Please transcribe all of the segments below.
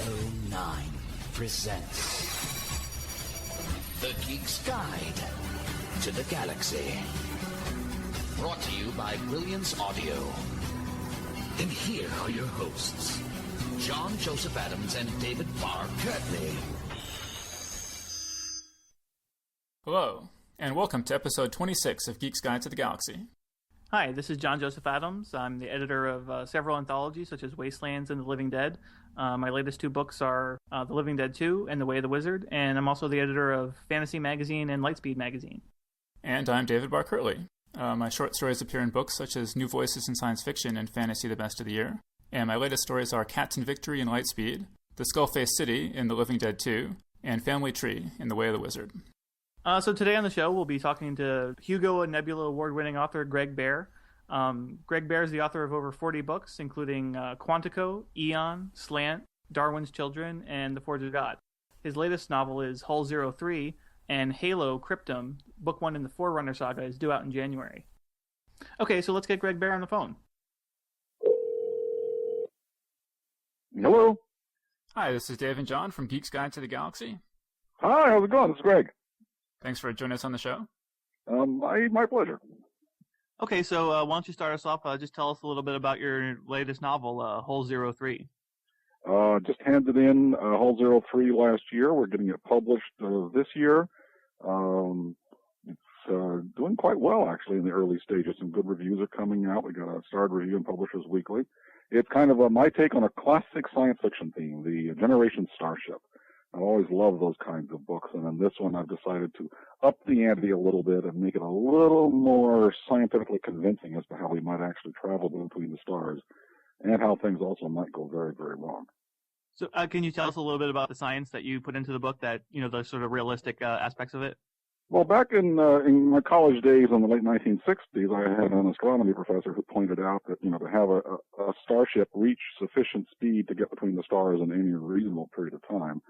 9 presents The Geek's Guide to the Galaxy. Brought to you by Brilliance Audio. And here are your hosts, John Joseph Adams and David Barr Kirtley. Hello, and welcome to episode 26 of Geek's Guide to the Galaxy. Hi, this is John Joseph Adams. I'm the editor of several anthologies, such as Wastelands and The Living Dead. My latest two books are The Living Dead 2 and The Way of the Wizard, and I'm also the editor of Fantasy Magazine and Lightspeed Magazine. And I'm David Barr Kirtley. My short stories appear in books such as New Voices in Science Fiction and Fantasy the Best of the Year. And my latest stories are Cats in Victory in Lightspeed, The Skull-Faced City in The Living Dead 2, and Family Tree in The Way of the Wizard. So today on the show, we'll be talking to Hugo and Nebula Award-winning author Greg Bear. Greg Bear is the author of over 40 books, including Quantico, Eon, Slant, Darwin's Children, and The Forge of God. His latest novel is Hull 03, and Halo Cryptum, book one in the Forerunner saga, is due out in January. Okay, so let's get Greg Bear on the phone. Hello. Hi, this is Dave and John from Geek's Guide to the Galaxy. Hi, how's it going? This is Greg. Thanks for joining us on the show. My pleasure. Okay, so why don't you start us off? Just tell us a little bit about your latest novel, Hull 03. Just handed in Hull 03 last year. We're getting it published this year. It's doing quite well, actually, in the early stages. Some good reviews are coming out. We got a starred review in Publishers Weekly. It's kind of my take on a classic science fiction theme, the Generation Starship. I always love those kinds of books, and in this one I've decided to up the ante a little bit and make it a little more scientifically convincing as to how we might actually travel between the stars, and how things also might go very, very wrong. So can you tell us a little bit about the science that you put into the book, that, you know, the sort of realistic aspects of it? Well, back in my college days in the late 1960s, I had an astronomy professor who pointed out that, you know, to have a starship reach sufficient speed to get between the stars in any reasonable period of time,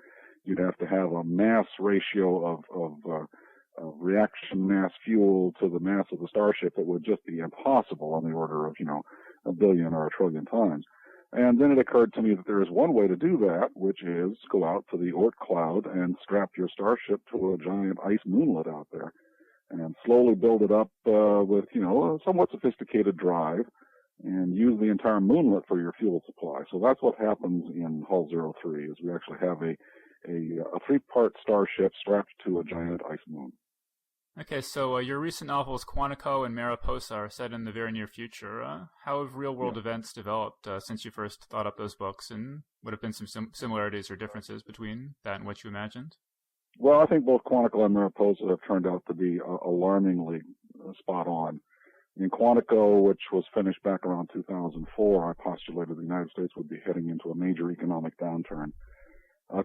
you'd have to have a mass ratio of reaction mass fuel to the mass of the starship that would just be impossible, on the order of, you know, a billion or a trillion times. And then it occurred to me that there is one way to do that, which is go out to the Oort cloud and strap your starship to a giant ice moonlet out there and slowly build it up with, you know, a somewhat sophisticated drive, and use the entire moonlet for your fuel supply. So that's what happens in Hull 03, is we actually have a three-part starship strapped to a giant ice moon. Okay, so your recent novels Quantico and Mariposa are set in the very near future. How have real-world events developed since you first thought up those books, and what have been some similarities or differences between that and what you imagined? Well, I think both Quantico and Mariposa have turned out to be alarmingly spot on. In Quantico, which was finished back around 2004, I postulated the United States would be heading into a major economic downturn,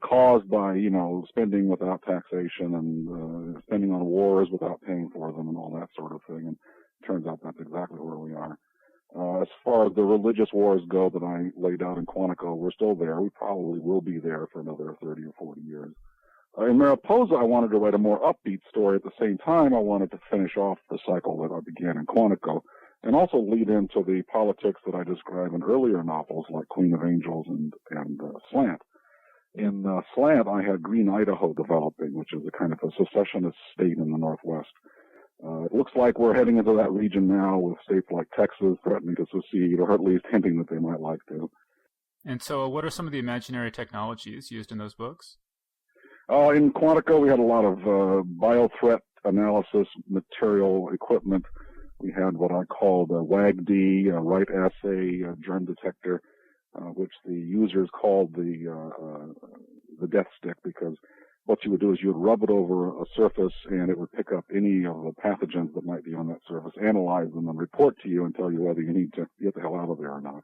caused by, you know, spending without taxation and spending on wars without paying for them and all that sort of thing. And it turns out that's exactly where we are. As far as the religious wars go that I laid out in Quantico, we're still there. We probably will be there for another 30 or 40 years. In Mariposa, I wanted to write a more upbeat story. At the same time, I wanted to finish off the cycle that I began in Quantico, and also lead into the politics that I describe in earlier novels like Queen of Angels and Slant. In Slant, I had Green Idaho developing, which is a kind of a secessionist state in the Northwest. It looks like we're heading into that region now, with states like Texas threatening to secede, or at least hinting that they might like to. And so what are some of the imaginary technologies used in those books? In Quantico, we had a lot of biothreat analysis material equipment. We had what I called a WAG-D, a right assay germ detector, which the users called the death stick, because what you would do is you would rub it over a surface and it would pick up any of the pathogens that might be on that surface, analyze them, and report to you and tell you whether you need to get the hell out of there or not.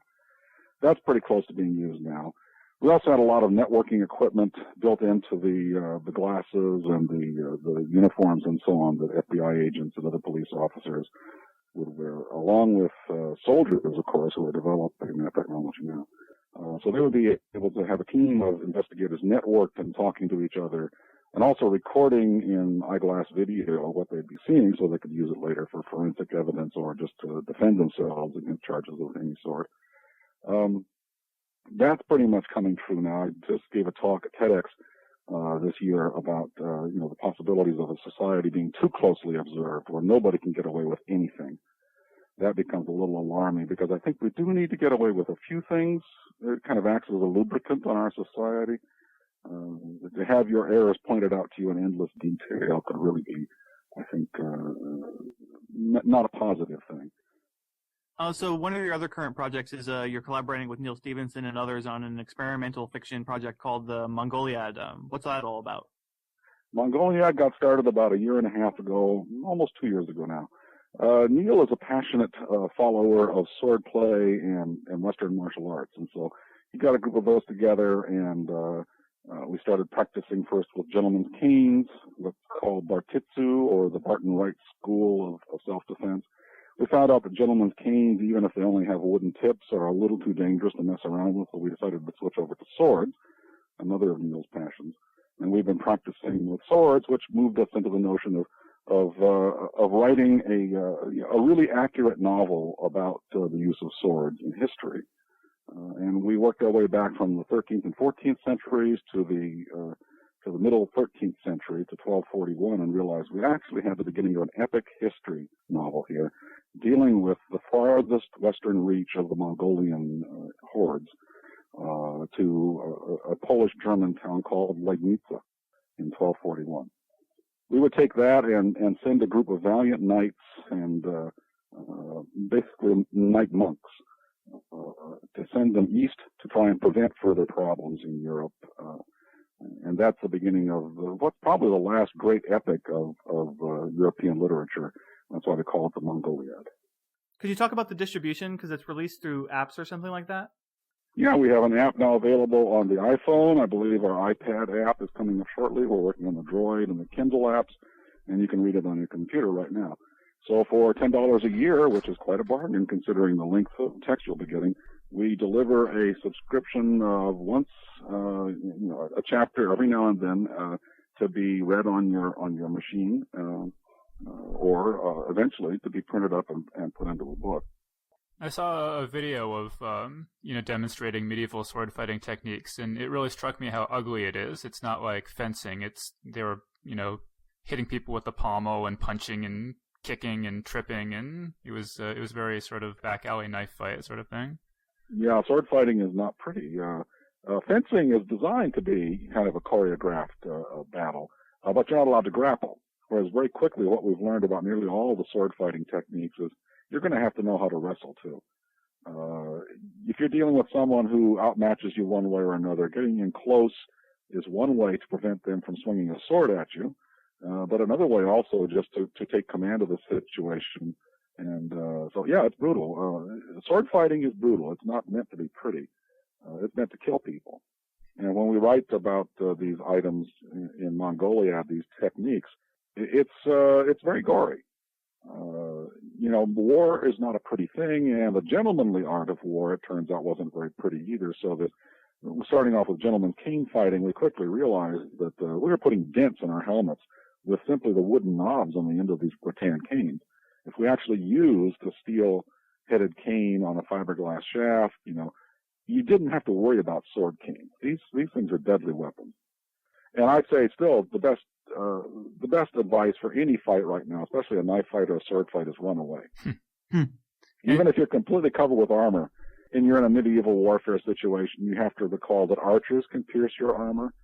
That's pretty close to being used now. We also had a lot of networking equipment built into the glasses and the uniforms and so on that FBI agents and other police officers would wear, along with soldiers, of course, who are developing that technology now. So they would be able to have a team of investigators networked and talking to each other, and also recording in eyeglass video what they'd be seeing so they could use it later for forensic evidence or just to defend themselves against charges of any sort. That's pretty much coming true now. I just gave a talk at TEDx this year about the possibilities of a society being too closely observed, where nobody can get away with anything. That becomes a little alarming, because I think we do need to get away with a few things. It kind of acts as a lubricant on our society. To have your errors pointed out to you in endless detail could really be, I think, not a positive thing. So one of your other current projects is you're collaborating with Neil Stephenson and others on an experimental fiction project called the Mongoliad. What's that all about? Mongoliad got started about a year and a half ago, almost 2 years ago now. Neil is a passionate follower of swordplay and Western martial arts, and so he got a group of us together, and we started practicing first with gentlemen's canes, what's called Bartitsu, or the Barton Wright School of self-defense. We found out that gentlemen's canes, even if they only have wooden tips, are a little too dangerous to mess around with, so we decided to switch over to swords, another of Neil's passions. And we've been practicing with swords, which moved us into the notion of writing a really accurate novel about the use of swords in history. And we worked our way back from the 13th and 14th centuries to the middle 13th century to 1241, and realized we actually had the beginning of an epic history novel here, dealing with the farthest western reach of the Mongolian hordes to a Polish-German town called Legnica in 1241. We would take that and send a group of valiant knights and basically knight monks to send them east to try and prevent further problems in Europe. And that's the beginning of what's probably the last great epic of European literature. That's why they call it the Mongoliad. Could you talk about the distribution, because it's released through apps or something like that? Yeah, we have an app now available on the iPhone. I believe our iPad app is coming up shortly. We're working on the Droid and the Kindle apps, and you can read it on your computer right now. So for $10 a year, which is quite a bargain considering the length of text you'll be getting, we deliver a subscription of once, a chapter every now and then to be read on your machine, or eventually to be printed up and put into a book. I saw a video of, demonstrating medieval sword fighting techniques, and it really struck me how ugly it is. It's not like fencing. They were, hitting people with the pommel and punching and kicking and tripping, and it was very sort of back alley knife fight sort of thing. Yeah, sword fighting is not pretty. Fencing is designed to be kind of a choreographed battle, but you're not allowed to grapple. Whereas very quickly what we've learned about nearly all of the sword fighting techniques is you're going to have to know how to wrestle too. If you're dealing with someone who outmatches you one way or another, getting in close is one way to prevent them from swinging a sword at you, but another way also just to take command of the situation. And so, yeah, it's brutal. Sword fighting is brutal. It's not meant to be pretty. It's meant to kill people. And when we write about these items in Mongoliad, these techniques, it's very gory. War is not a pretty thing, and the gentlemanly art of war, it turns out, wasn't very pretty either. So that starting off with gentleman cane fighting, we quickly realized that we were putting dents in our helmets with simply the wooden knobs on the end of these rattan canes. If we actually used a steel-headed cane on a fiberglass shaft, you didn't have to worry about sword canes. These things are deadly weapons. And I'd say still the best advice for any fight right now, especially a knife fight or a sword fight, is run away. Even if you're completely covered with armor and you're in a medieval warfare situation, you have to recall that archers can pierce your armor,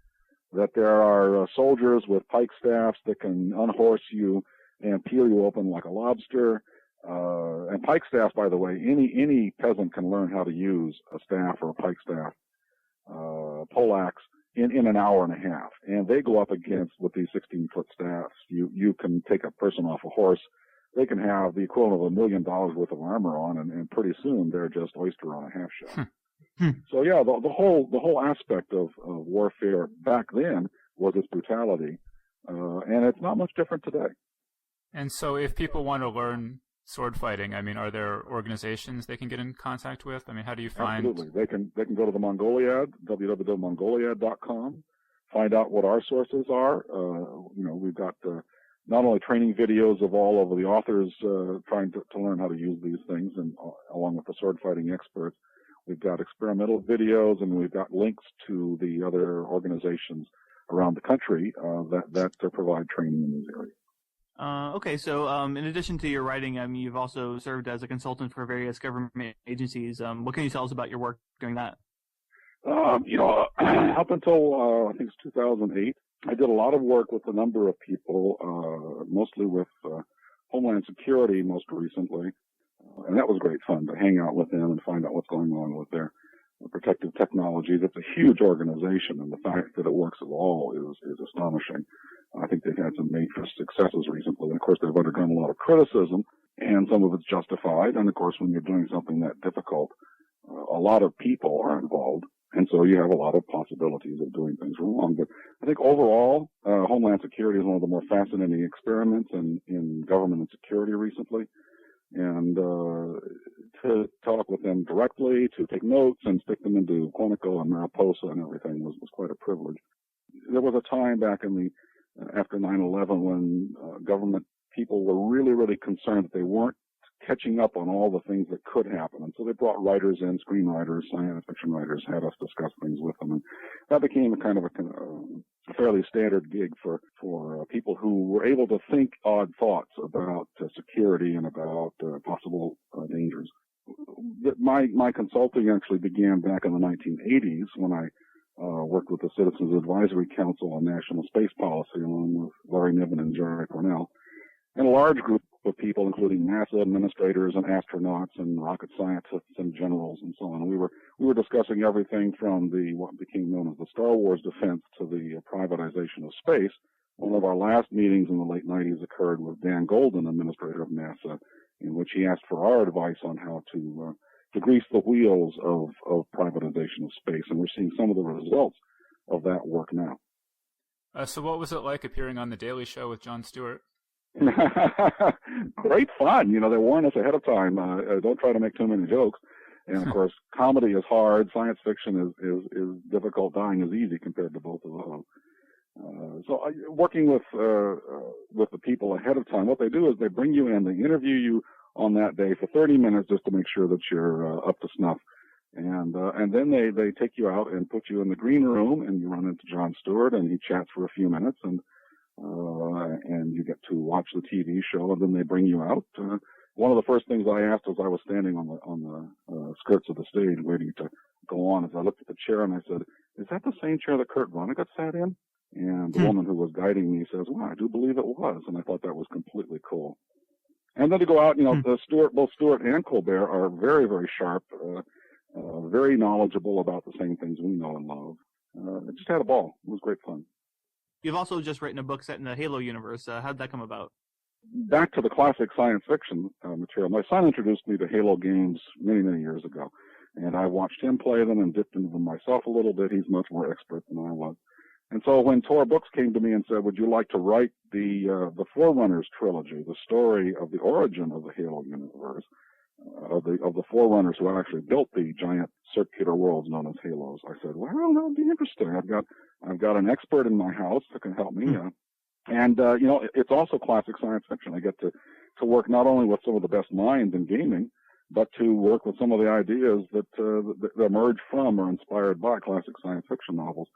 that there are soldiers with pike staffs that can unhorse you and peel you open like a lobster. And pike staffs, by the way, any peasant can learn how to use a staff or a pike staff, poleaxe, in an hour and a half. And they go up against, with these 16-foot staffs, you can take a person off a horse. They can have the equivalent of $1 million worth of armor on, and pretty soon they're just oyster on a half shell. So yeah, the whole aspect of warfare back then was its brutality, and it's not much different today. And so if people want to learn sword fighting, are there organizations they can get in contact with? How do you find... Absolutely. They can go to the Mongoliad, www.mongoliad.com, find out what our sources are. We've got not only training videos of all of the authors trying to learn how to use these things, and along with the sword fighting experts. We've got experimental videos, and we've got links to the other organizations around the country that provide training in these areas. Okay, so in addition to your writing, you've also served as a consultant for various government agencies. What can you tell us about your work doing that? Up until I think it's 2008, I did a lot of work with a number of people, mostly with Homeland Security most recently, and that was great fun to hang out with them and find out what's going on with their protective technologies. It's a huge organization, and the fact that it works at all is astonishing. I think they've had some major successes recently, and of course they've undergone a lot of criticism, and some of it's justified. And of course, when you're doing something that difficult, a lot of people are involved, and so you have a lot of possibilities of doing things wrong. But I think overall, Homeland Security is one of the more fascinating experiments in government and security recently. And to talk with them directly, to take notes and stick them into Quantico and Mariposa and everything was quite a privilege. There was a time back after 9/11 when government people were really, really concerned that they weren't catching up on all the things that could happen. And so they brought writers in, screenwriters, science fiction writers, had us discuss things with them. And that became a fairly standard gig for people who were able to think odd thoughts about security and about possible dangers. My consulting actually began back in the 1980s when I worked with the Citizens Advisory Council on National Space Policy along with Larry Niven and Jerry Cornell, and a large group of people, including NASA administrators and astronauts and rocket scientists and generals and so on. We were discussing everything from what became known as the Star Wars defense to the privatization of space. One of our last meetings in the late 90s occurred with Dan Golden, administrator of NASA, in which he asked for our advice on how to grease the wheels of privatization of space, and we're seeing some of the results of that work now. So what was it like appearing on The Daily Show with Jon Stewart? Great fun. They warn us ahead of time. Don't try to make too many jokes. And of course, comedy is hard. Science fiction is difficult. Dying is easy compared to both of those. So working with the people ahead of time, what they do is they bring you in, they interview you on that day for 30 minutes just to make sure that you're up to snuff. And then they take you out and put you in the green room, and you run into Jon Stewart, and he chats for a few minutes, and you get to watch the TV show, and then they bring you out. One of the first things I asked as I was standing on the skirts of the stage waiting to go on, is I looked at the chair and I said, "Is that the same chair that Kurt Vonnegut sat in?" And the woman who was guiding me says, "Well, I do believe it was." And I thought that was completely cool. And then to go out, both Stewart and Colbert are very, very sharp, very knowledgeable about the same things we know and love. I just had a ball. It was great fun. You've also just written a book set in the Halo universe. How'd that come about? Back to the classic science fiction material. My son introduced me to Halo games many, many years ago, and I watched him play them and dipped into them myself a little bit. He's much more expert than I was. And so when Tor Books came to me and said, "Would you like to write the Forerunners trilogy, the story of the origin of the Halo universe, of the Forerunners who actually built the giant circular worlds known as Halos?" I said, "Well, that would be interesting. I've got an expert in my house that can help me." And it's also classic science fiction. I get to work not only with some of the best minds in gaming, but to work with some of the ideas that emerge from or inspired by classic science fiction novels.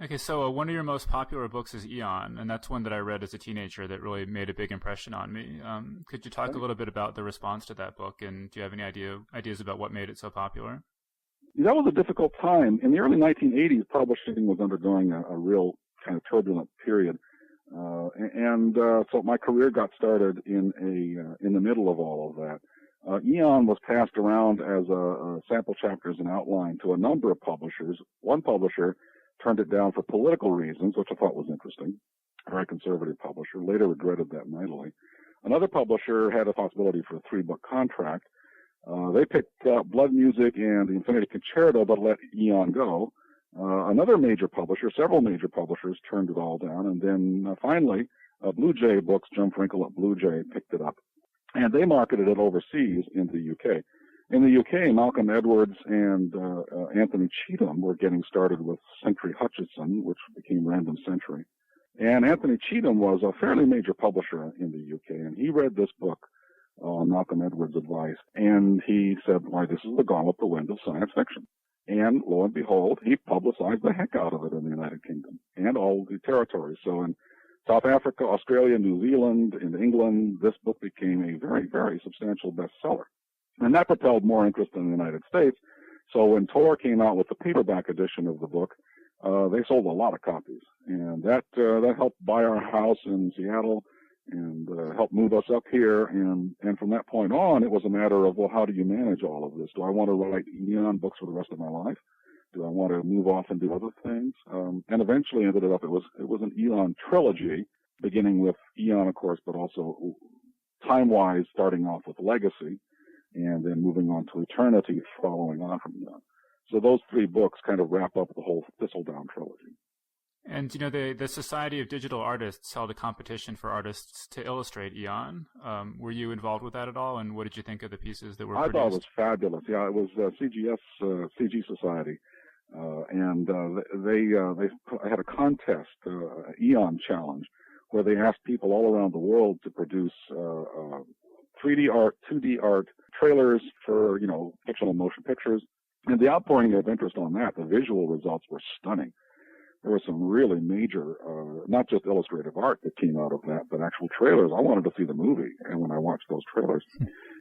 Okay, so one of your most popular books is Eon, and that's one that I read as a teenager that really made a big impression on me. Could you talk a little bit about the response to that book, and do you have any ideas about what made it so popular? That was a difficult time. In the early 1980s, publishing was undergoing a real kind of turbulent period. So my career got started in the middle of all of that. Eon was passed around as a sample chapters and outline to a number of publishers. One publisher turned it down for political reasons, which I thought was interesting. A very conservative publisher. Later regretted that mightily. Another publisher had a possibility for a 3-book contract. They picked up Blood Music and the Infinity Concerto, but let Eon go. Another major publisher, several major publishers turned it all down, and then finally, Blue Jay Books, Jim Frankel at Blue Jay, picked it up, and they marketed it overseas in the UK. In the UK, Malcolm Edwards and Anthony Cheetham were getting started with Century Hutchinson, which became Random Century. And Anthony Cheetham was a fairly major publisher in the UK, and he read this book on Malcolm Edwards' advice. And he said, why, this is the gauntlet to wind of science fiction. And lo and behold, he publicized the heck out of it in the United Kingdom and all the territories. So in South Africa, Australia, New Zealand, in England, this book became a very, very substantial bestseller. And that propelled more interest in the United States. So when Tor came out with the paperback edition of the book, they sold a lot of copies. And that helped buy our house in Seattle and helped move us up here. And from that point on, it was a matter of, well, how do you manage all of this? Do I want to write Eon books for the rest of my life? Do I want to move off and do other things? And eventually ended up, it was an Eon trilogy, beginning with Eon, of course, but also time-wise starting off with Legacy and then moving on to Eternity following on from Eon. So those three books kind of wrap up the whole Thistledown trilogy. And, the Society of Digital Artists held a competition for artists to illustrate Eon. Were you involved with that at all, and what did you think of the pieces that were produced? I thought it was fabulous. Yeah, it was CG Society. And they had a contest, Eon Challenge, where they asked people all around the world to produce 3D art, 2D art, trailers for, fictional motion pictures. And the outpouring of interest on that, the visual results were stunning. There was some really major, not just illustrative art that came out of that, but actual trailers. I wanted to see the movie, and when I watched those trailers,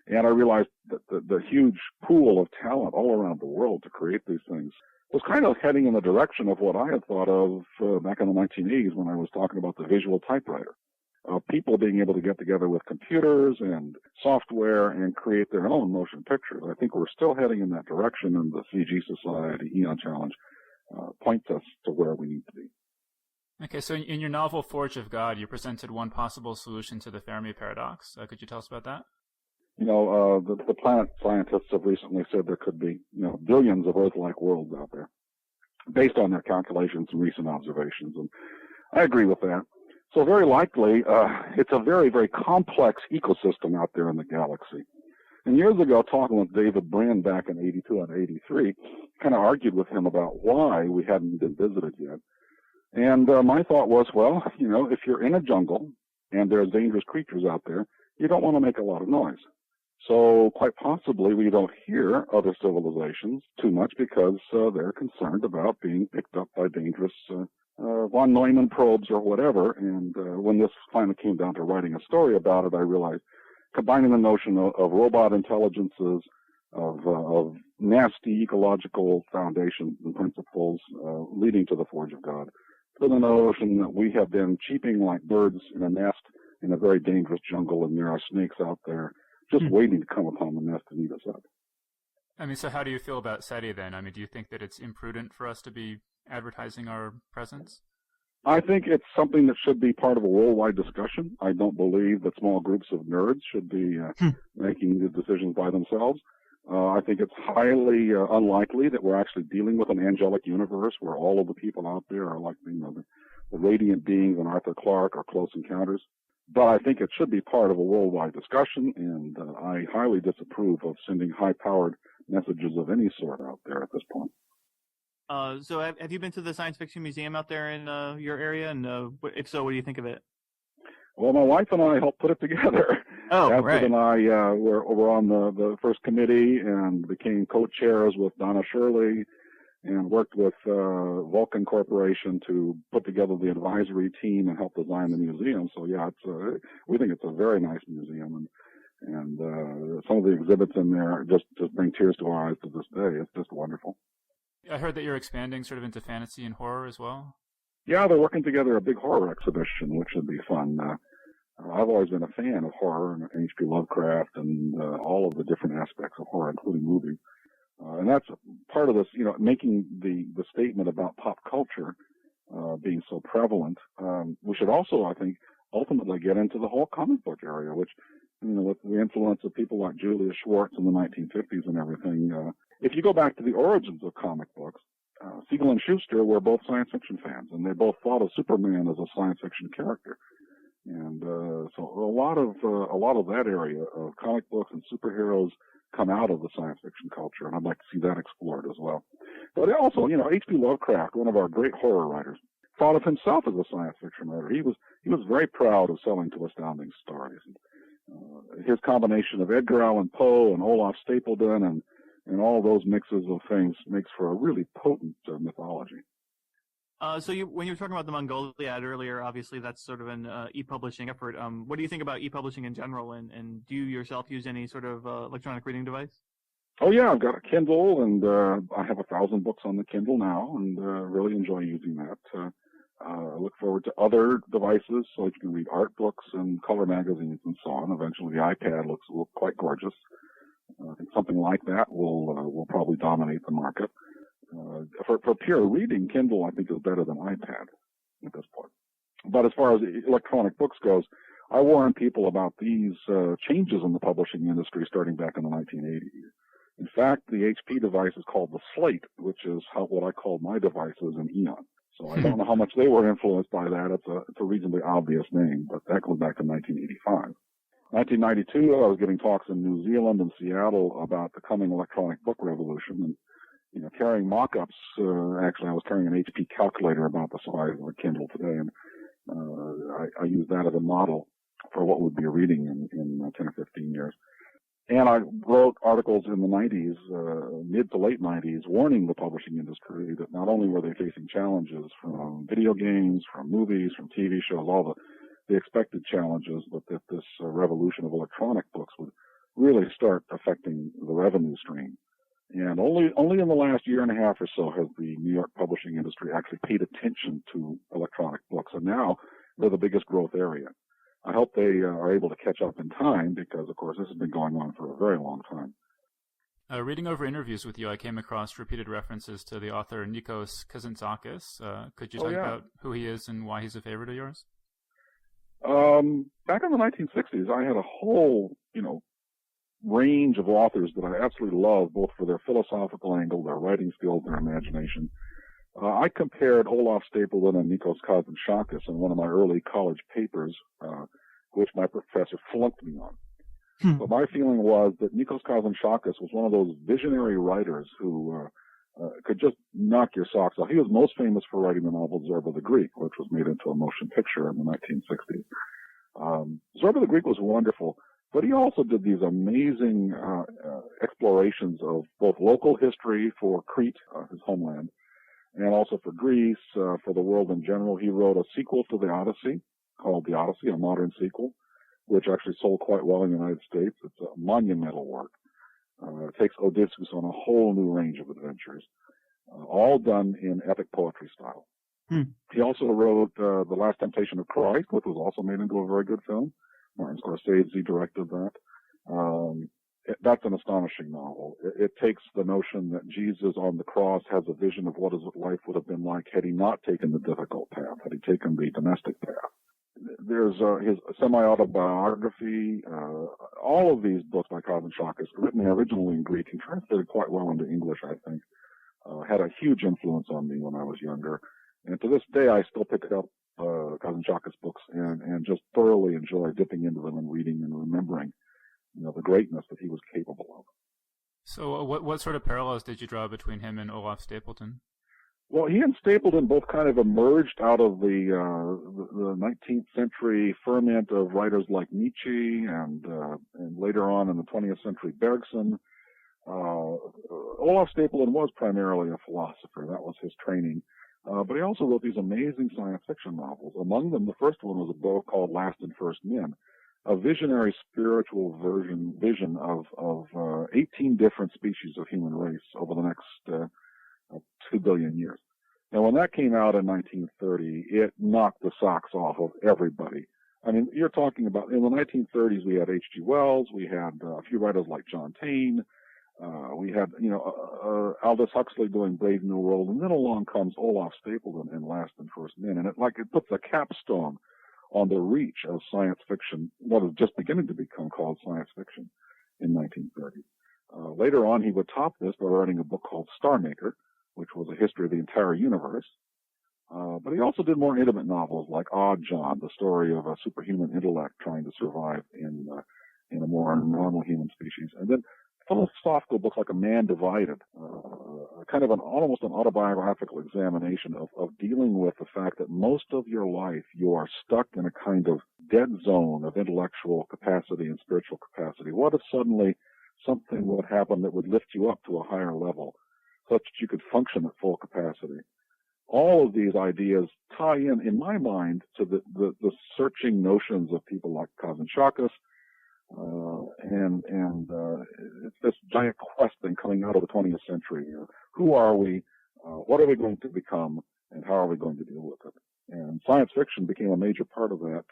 and I realized that the huge pool of talent all around the world to create these things was kind of heading in the direction of what I had thought of back in the 1980s when I was talking about the visual typewriter. People being able to get together with computers and software and create their own motion pictures. I think we're still heading in that direction, and the CG Society Eon Challenge points us to where we need to be. Okay, so in your novel Forge of God, you presented one possible solution to the Fermi paradox. Could you tell us about that? The planet scientists have recently said there could be, billions of Earth-like worlds out there, based on their calculations and recent observations, and I agree with that. So very likely, it's a very, very complex ecosystem out there in the galaxy. And years ago, talking with David Brand back in 82 and 83, kind of argued with him about why we hadn't been visited yet. And my thought was, well, if you're in a jungle and there's dangerous creatures out there, you don't want to make a lot of noise. So quite possibly we don't hear other civilizations too much because they're concerned about being picked up by dangerous von Neumann probes or whatever. And when this finally came down to writing a story about it, I realized combining the notion of robot intelligences, of nasty ecological foundations and principles leading to the Forge of God, to the notion that we have been cheeping like birds in a nest in a very dangerous jungle, and there are snakes out there just waiting to come upon the nest and eat us up. So how do you feel about SETI then? Do you think that it's imprudent for us to be advertising our presence? I think it's something that should be part of a worldwide discussion. I don't believe that small groups of nerds should be making the decisions by themselves. I think it's highly unlikely that we're actually dealing with an angelic universe where all of the people out there are like, the radiant beings in Arthur Clarke or Close Encounters. But I think it should be part of a worldwide discussion, and I highly disapprove of sending high-powered messages of any sort out there at this point. So have you been to the Science Fiction Museum out there in your area? And if so, what do you think of it? Well, my wife and I helped put it together. Oh, Astrid right. and I were on the first committee and became co-chairs with Donna Shirley and worked with Vulcan Corporation to put together the advisory team and help design the museum. So, yeah, we think it's a very nice museum. And some of the exhibits in there just bring tears to our eyes to this day. It's just wonderful. I heard that you're expanding sort of into fantasy and horror as well. Yeah, they're working together a big horror exhibition, which should be fun. I've always been a fan of horror and H.P. Lovecraft and all of the different aspects of horror, including movies. And that's part of this, making the statement about pop culture being so prevalent. We should also, I think, ultimately get into the whole comic book area, which, with the influence of people like Julius Schwartz in the 1950s and everything. If you go back to the origins of comic books, Siegel and Schuster were both science fiction fans, and they both thought of Superman as a science fiction character. And so a lot of that area of comic books and superheroes come out of the science fiction culture, and I'd like to see that explored as well. But also, H.P. Lovecraft, one of our great horror writers, thought of himself as a science fiction writer. He was very proud of selling to Astounding Stories. His combination of Edgar Allan Poe and Olaf Stapledon and all those mixes of things makes for a really potent mythology. When you were talking about the Mongoliad earlier, obviously that's sort of an e-publishing effort. What do you think about e-publishing in general, and do you yourself use any sort of electronic reading device? Oh yeah, I've got a Kindle, and I have 1,000 books on the Kindle now, and really enjoy using that. I look forward to other devices, so you can read art books and color magazines and so on. Eventually, the iPad looks quite gorgeous. I think something like that will probably dominate the market. For pure reading, Kindle, I think, is better than iPad at this point. But as far as electronic books goes, I warn people about these changes in the publishing industry starting back in the 1980s. In fact, the HP device is called the Slate, which is what I call my devices in Eon. So I don't know how much they were influenced by that. It's a reasonably obvious name, but that goes back to 1985. 1992, I was giving talks in New Zealand and Seattle about the coming electronic book revolution, and carrying mock-ups. Actually, I was carrying an HP calculator about the size of a Kindle today, and I used that as a model for what would be a reading in 10 or 15 years. And I wrote articles in the 90s, mid to late 90s, warning the publishing industry that not only were they facing challenges from video games, from movies, from TV shows, all the expected challenges, but that this revolution of electronic books would really start affecting the revenue stream. And only in the last year and a half or so has the New York publishing industry actually paid attention to electronic books, and now they're the biggest growth area. I hope they are able to catch up in time because, of course, this has been going on for a very long time. Reading over interviews with you, I came across repeated references to the author Nikos Kazantzakis. Could you talk about who he is and why he's a favorite of yours? Back in the 1960s, I had a whole, range of authors that I absolutely loved, both for their philosophical angle, their writing skills, their imagination. I compared Olaf Stapledon and Nikos Kazantzakis in one of my early college papers, which my professor flunked me on. But my feeling was that Nikos Kazantzakis was one of those visionary writers who could just knock your socks off. He was most famous for writing the novel Zorba the Greek, which was made into a motion picture in the 1960s. Zorba the Greek was wonderful, but he also did these amazing explorations of both local history for Crete, his homeland, and also for Greece, for the world in general. He wrote a sequel to the Odyssey called The Odyssey, a modern sequel, which actually sold quite well in the United States. It's a monumental work. It takes Odysseus on a whole new range of adventures, all done in epic poetry style. He also wrote The Last Temptation of Christ, which was also made into a very good film. Martin Scorsese directed that. That's an astonishing novel. It takes the notion that Jesus on the cross has a vision of what his life would have been like had he not taken the difficult path, had he taken the domestic path. There's his semi-autobiography. All of these books by Kazantzakis, written originally in Greek and translated quite well into English, I think, had a huge influence on me when I was younger. And to this day, I still pick up Kazantzakis books and just thoroughly enjoy dipping into them and reading and remembering the greatness that he was capable of. So what sort of parallels did you draw between him and Olaf Stapledon? Well, he and Stapledon both kind of emerged out of the 19th century ferment of writers like Nietzsche and later on in the 20th century Bergson. Olaf Stapledon was primarily a philosopher. That was his training. But he also wrote these amazing science fiction novels. Among them, the first one was a book called Last and First Men, a visionary spiritual vision of 18 different species of human race over the next 2 billion years. And when that came out in 1930, it knocked the socks off of everybody. I mean, you're talking about, in the 1930s, we had H.G. Wells, we had a few writers like John Taine, we had, Aldous Huxley doing Brave New World, and then along comes Olaf Stapledon in Last and First Men, and it puts a capstone on the reach of science fiction, what is just beginning to become called science fiction in 1930. Later on, he would top this by writing a book called Star Maker, which was a history of the entire universe. But he also did more intimate novels like Odd John, the story of a superhuman intellect trying to survive in a more normal human species. And then philosophical books like A Man Divided, kind of almost an autobiographical examination of dealing with the fact that most of your life you are stuck in a kind of dead zone of intellectual capacity and spiritual capacity? What if suddenly something would happen that would lift you up to a higher level, such that you could function at full capacity? All of these ideas tie in my mind, to the searching notions of people like Kazan Shakas, and it's this giant questing coming out of the 20th century. Who are we? What are we going to become? And how are we going to deal with it? And science fiction became a major part of that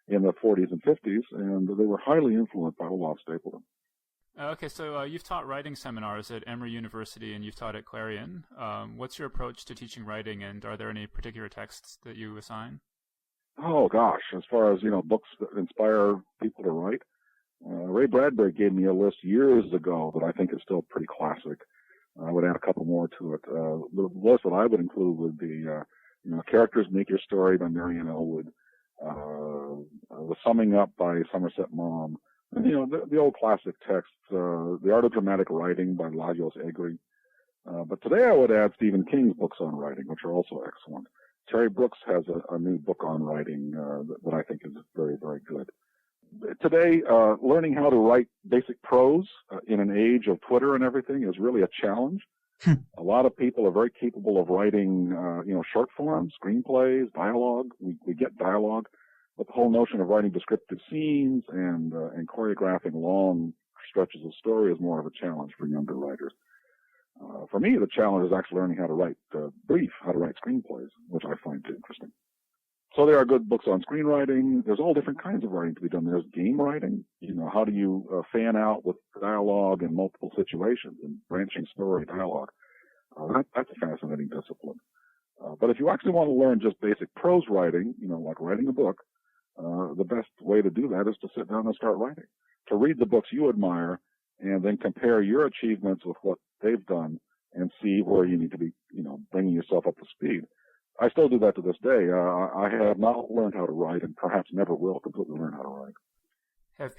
in the 40s and 50s, and they were highly influenced by Olaf Stapledon. Okay, so you've taught writing seminars at Emory University and you've taught at Clarion. What's your approach to teaching writing, and are there any particular texts that you assign? Oh gosh, as far as books that inspire people to write, Ray Bradbury gave me a list years ago that I think is still pretty classic. I would add a couple more to it. The list that I would include would be Characters Make Your Story by Marianne Elwood, The Summing Up by Somerset Maugham, and the old classic texts, The Art of Dramatic Writing by Lajos Egri. But today I would add Stephen King's books on writing, which are also excellent. Terry Brooks has a new book on writing that I think is very, very good. Today, learning how to write basic prose in an age of Twitter and everything is really a challenge. A lot of people are very capable of writing, short form, screenplays, dialogue. We get dialogue, but the whole notion of writing descriptive scenes and choreographing long stretches of story is more of a challenge for younger writers. For me, the challenge is actually learning how to write how to write screenplays, which I find interesting. So there are good books on screenwriting. There's all different kinds of writing to be done. There's game writing. How do you fan out with dialogue in multiple situations and branching story dialogue? That's a fascinating discipline. But if you actually want to learn just basic prose writing, like writing a book, the best way to do that is to sit down and start writing, to read the books you admire and then compare your achievements with what they've done and see where you need to be, bringing yourself up to speed. I still do that to this day. I have not learned how to write, and perhaps never will completely learn how to write.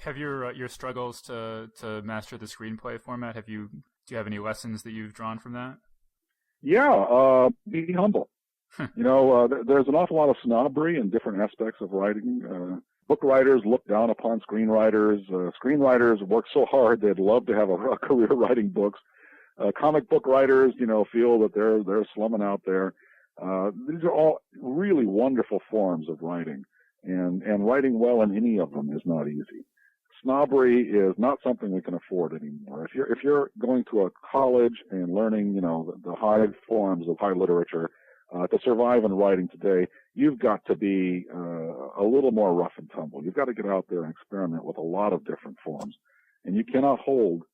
Have your struggles to master the screenplay format? Do you have any lessons that you've drawn from that? Yeah, be humble. There's an awful lot of snobbery in different aspects of writing. Book writers look down upon screenwriters. Screenwriters work so hard they'd love to have a career writing books. Comic book writers, feel that they're slumming out there. These are all really wonderful forms of writing, and writing well in any of them is not easy. Snobbery is not something we can afford anymore. If you're going to a college and learning, the high forms of high literature, to survive in writing today, you've got to be a little more rough and tumble. You've got to get out there and experiment with a lot of different forms, and you cannot hold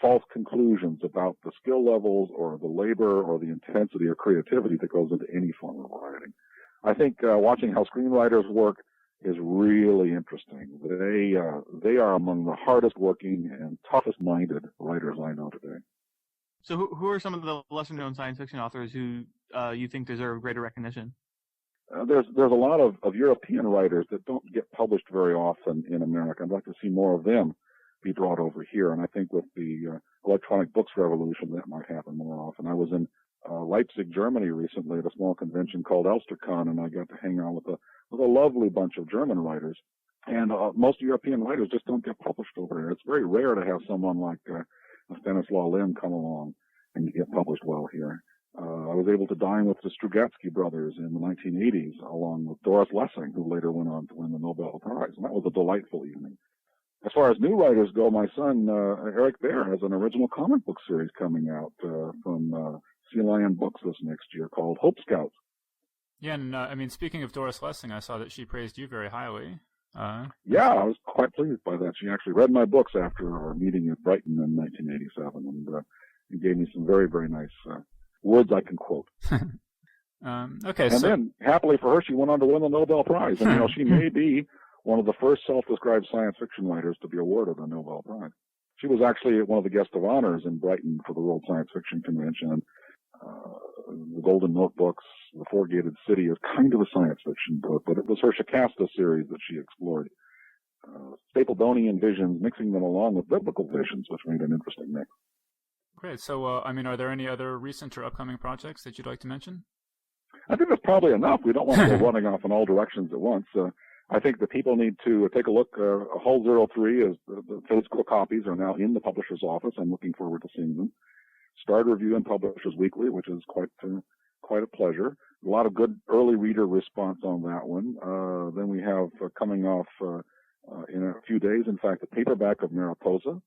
false conclusions about the skill levels or the labor or the intensity or creativity that goes into any form of writing. I think watching how screenwriters work is really interesting. They are among the hardest working and toughest minded writers I know today. So who are some of the lesser known science fiction authors who you think deserve greater recognition? There's a lot of European writers that don't get published very often in America. I'd like to see more of them be brought over here. And I think with the electronic books revolution, that might happen more often. I was in Leipzig, Germany recently at a small convention called Elstercon, and I got to hang out with a lovely bunch of German writers. And most European writers just don't get published over here. It's very rare to have someone like Stanislaw Lem come along and get published well here. I was able to dine with the Strugatsky brothers in the 1980s, along with Doris Lessing, who later went on to win the Nobel Prize. And that was a delightful evening. As far as new writers go, my son, Eric Baer, has an original comic book series coming out from Sea Lion Books this next year called Hope Scouts. Yeah, and speaking of Doris Lessing, I saw that she praised you very highly. Yeah, I was quite pleased by that. She actually read my books after our meeting in Brighton in 1987 and gave me some very, very nice words I can quote. Okay, and then, happily for her, she went on to win the Nobel Prize. And, she may be one of the first self-described science fiction writers to be awarded a Nobel Prize. She was actually one of the guest of honors in Brighton for the World Science Fiction Convention. The Golden Notebooks, The Four-Gated City is kind of a science fiction book, but it was her Shikasta series that she explored. Stapledonian visions, mixing them along with biblical visions, which made an interesting mix. Great. So, are there any other recent or upcoming projects that you'd like to mention? I think that's probably enough. We don't want to go running off in all directions at once. I think that people need to take a look. Hull 03 is the physical copies are now in the publisher's office. I'm looking forward to seeing them. Start Review and Publishers Weekly, which is quite a pleasure. A lot of good early reader response on that one. Then we have coming off in a few days, in fact, the paperback of Mariposa,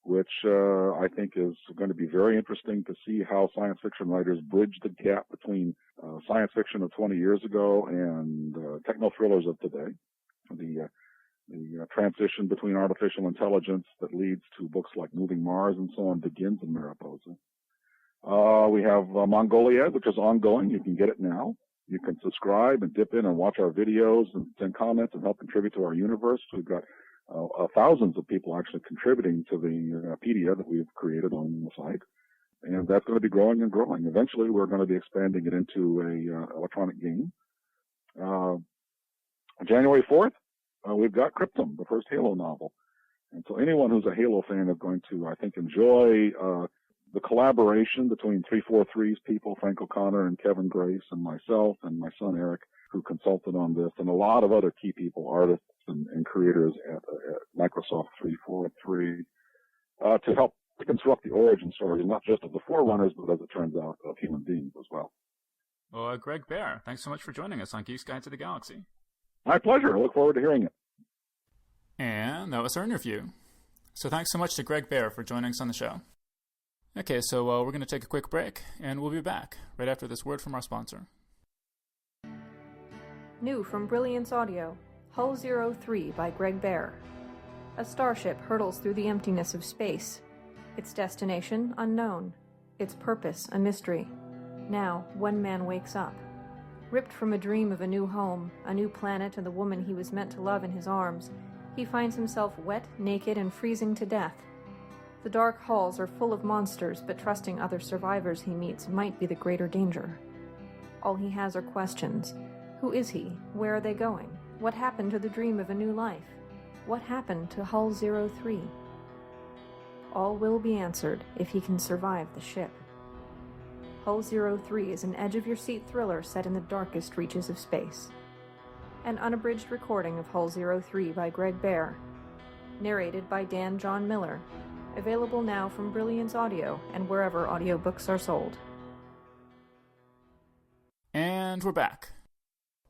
which I think is going to be very interesting to see how science fiction writers bridge the gap between science fiction of 20 years ago and techno thrillers of today. The transition between artificial intelligence that leads to books like Moving Mars and so on begins in Mariposa. We have Mongoliad, which is ongoing. You can get it now. You can subscribe and dip in and watch our videos and send comments and help contribute to our universe. We've got thousands of people actually contributing to the PDF that we've created on the site. And that's going to be growing and growing. Eventually, we're going to be expanding it into a electronic game. January 4th, we've got Cryptum, the first Halo novel. And so anyone who's a Halo fan is going to, I think, enjoy the collaboration between 343's people, Frank O'Connor and Kevin Grace, and myself and my son Eric, who consulted on this, and a lot of other key people, artists and creators at Microsoft 343, to help reconstruct the origin story, not just of the Forerunners, but as it turns out, of human beings as well. Well, Greg Bear, thanks so much for joining us on Geek's Guide to the Galaxy. My pleasure. I look forward to hearing it. And that was our interview. So thanks so much to Greg Bear for joining us on the show. Okay, so we're going to take a quick break, and we'll be back right after this word from our sponsor. New from Brilliance Audio, Hull 03 by Greg Bear. A starship hurtles through the emptiness of space. Its destination unknown. Its purpose a mystery. Now, one man wakes up. Ripped from a dream of a new home, a new planet, and the woman he was meant to love in his arms, he finds himself wet, naked, and freezing to death. The dark halls are full of monsters, but trusting other survivors he meets might be the greater danger. All he has are questions. Who is he? Where are they going? What happened to the dream of a new life? What happened to Hull 03? All will be answered if he can survive the ship. Hull 03 is an edge-of-your-seat thriller set in the darkest reaches of space. An unabridged recording of Hull 03 by Greg Bear. Narrated by Dan John Miller. Available now from Brilliance Audio and wherever audiobooks are sold. And we're back.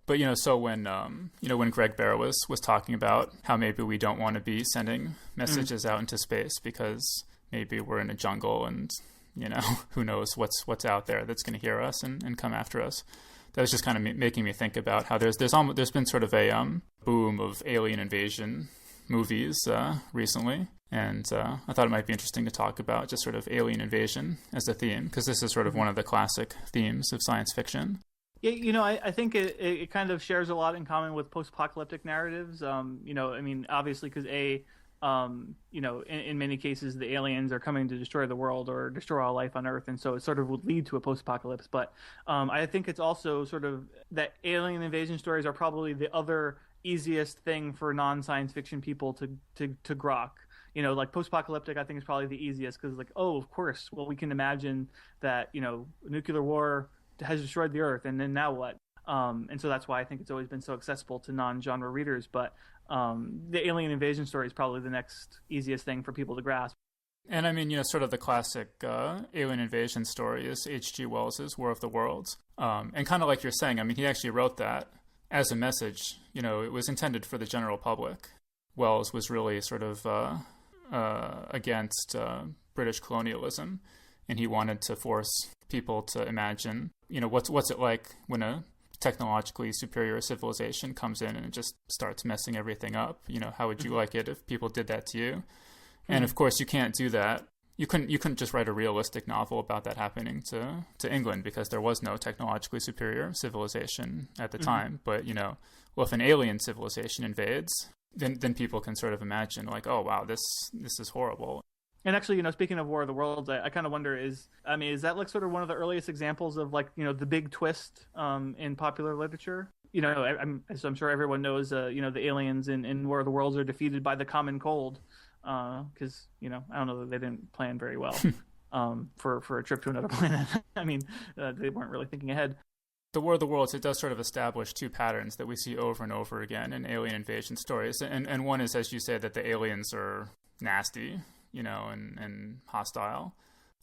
But, so when Greg Bear was talking about how maybe we don't want to be sending messages out into space because maybe we're in a jungle and, who knows what's out there that's going to hear us and come after us. That was just kind of making me think about how there's been sort of a boom of alien invasion movies recently. And I thought it might be interesting to talk about just sort of alien invasion as a theme, because this is sort of one of the classic themes of science fiction. Yeah, I think it kind of shares a lot in common with post-apocalyptic narratives. Obviously, because in many cases the aliens are coming to destroy the world or destroy all life on Earth, and so it sort of would lead to a post-apocalypse. But I think it's also sort of that alien invasion stories are probably the other easiest thing for non-science fiction people to grok. Like post-apocalyptic, I think is probably the easiest because, of course, well, we can imagine that nuclear war has destroyed the Earth, and then now what? And so that's why I think it's always been so accessible to non-genre readers. But the alien invasion story is probably the next easiest thing for people to grasp. And I mean, sort of the classic alien invasion story is H.G. Wells's War of the Worlds. And kind of like you're saying, I mean, he actually wrote that as a message. It was intended for the general public. Wells was really sort of against British colonialism, and he wanted to force people to imagine, what's it like when a technologically superior civilization comes in and it just starts messing everything up. How would you like it if people did that to you? And of course, you can't do that. You couldn't just write a realistic novel about that happening to England because there was no technologically superior civilization at the time. But if an alien civilization invades, then people can sort of imagine like, oh wow, this is horrible. And actually, speaking of War of the Worlds, I kind of wonder is that like sort of one of the earliest examples of like, the big twist in popular literature? As I'm sure everyone knows, the aliens in War of the Worlds are defeated by the common cold because, I don't know, they didn't plan very well for a trip to another planet. I mean, they weren't really thinking ahead. the War of the Worlds, it does sort of establish two patterns that we see over and over again in alien invasion stories. And one is, as you say, that the aliens are nasty, and hostile.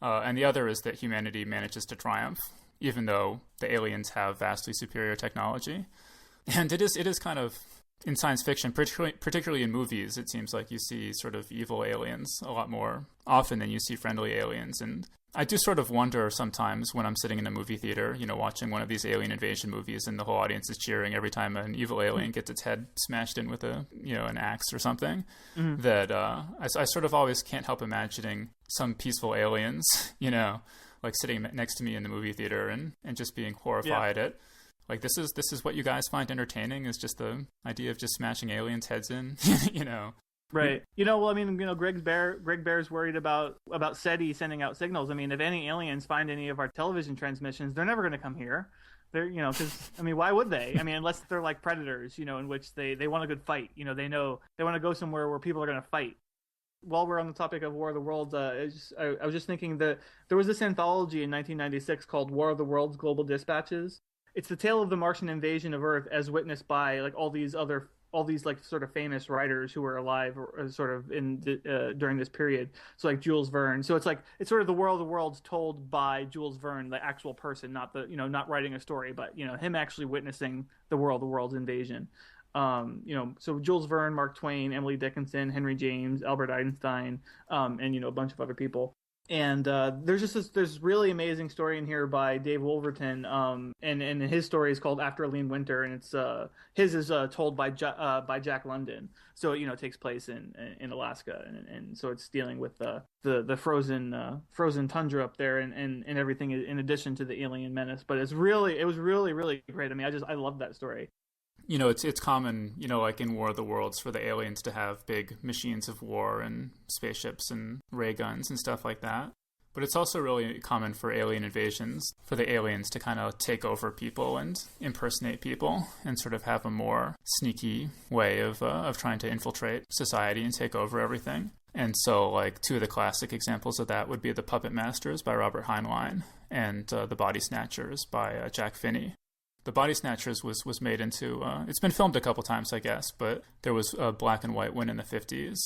And the other is that humanity manages to triumph, even though the aliens have vastly superior technology. And it is kind of, in science fiction, particularly in movies, it seems like you see sort of evil aliens a lot more often than you see friendly aliens. And I do sort of wonder sometimes when I'm sitting in a movie theater, watching one of these alien invasion movies, and the whole audience is cheering every time an evil alien gets its head smashed in with an axe or something, that I sort of always can't help imagining some peaceful aliens, like sitting next to me in the movie theater and just being horrified at, like, this is what you guys find entertaining, is just the idea of just smashing aliens' heads in, Right. Greg Bear's worried about SETI sending out signals. I mean, if any aliens find any of our television transmissions, they're never going to come here. They're, because, why would they? Unless they're like predators, in which they want a good fight. They know they want to go somewhere where people are going to fight. While we're on the topic of War of the Worlds, I was just thinking that there was this anthology in 1996 called War of the Worlds Global Dispatches. It's the tale of the Martian invasion of Earth as witnessed by like all these like sort of famous writers who were alive or sort of during this period. So like Jules Verne. So it's sort of the War of the Worlds told by Jules Verne, the actual person, not not writing a story, but him actually witnessing the War of the Worlds invasion. So Jules Verne, Mark Twain, Emily Dickinson, Henry James, Albert Einstein, and a bunch of other people. And there's just this really amazing story in here by Dave Wolverton, and his story is called After a Lean Winter, and it's his is told by Jack London. So it takes place in Alaska, and so it's dealing with the frozen tundra up there and everything in addition to the alien menace. But it was really great. I love that story. It's common, like in War of the Worlds, for the aliens to have big machines of war and spaceships and ray guns and stuff like that. But it's also really common for alien invasions, for the aliens to kind of take over people and impersonate people and sort of have a more sneaky way of trying to infiltrate society and take over everything. And so, like, two of the classic examples of that would be The Puppet Masters by Robert Heinlein and The Body Snatchers by Jack Finney. The Body Snatchers was made into, it's been filmed a couple times, I guess, but there was a black and white one in the 50s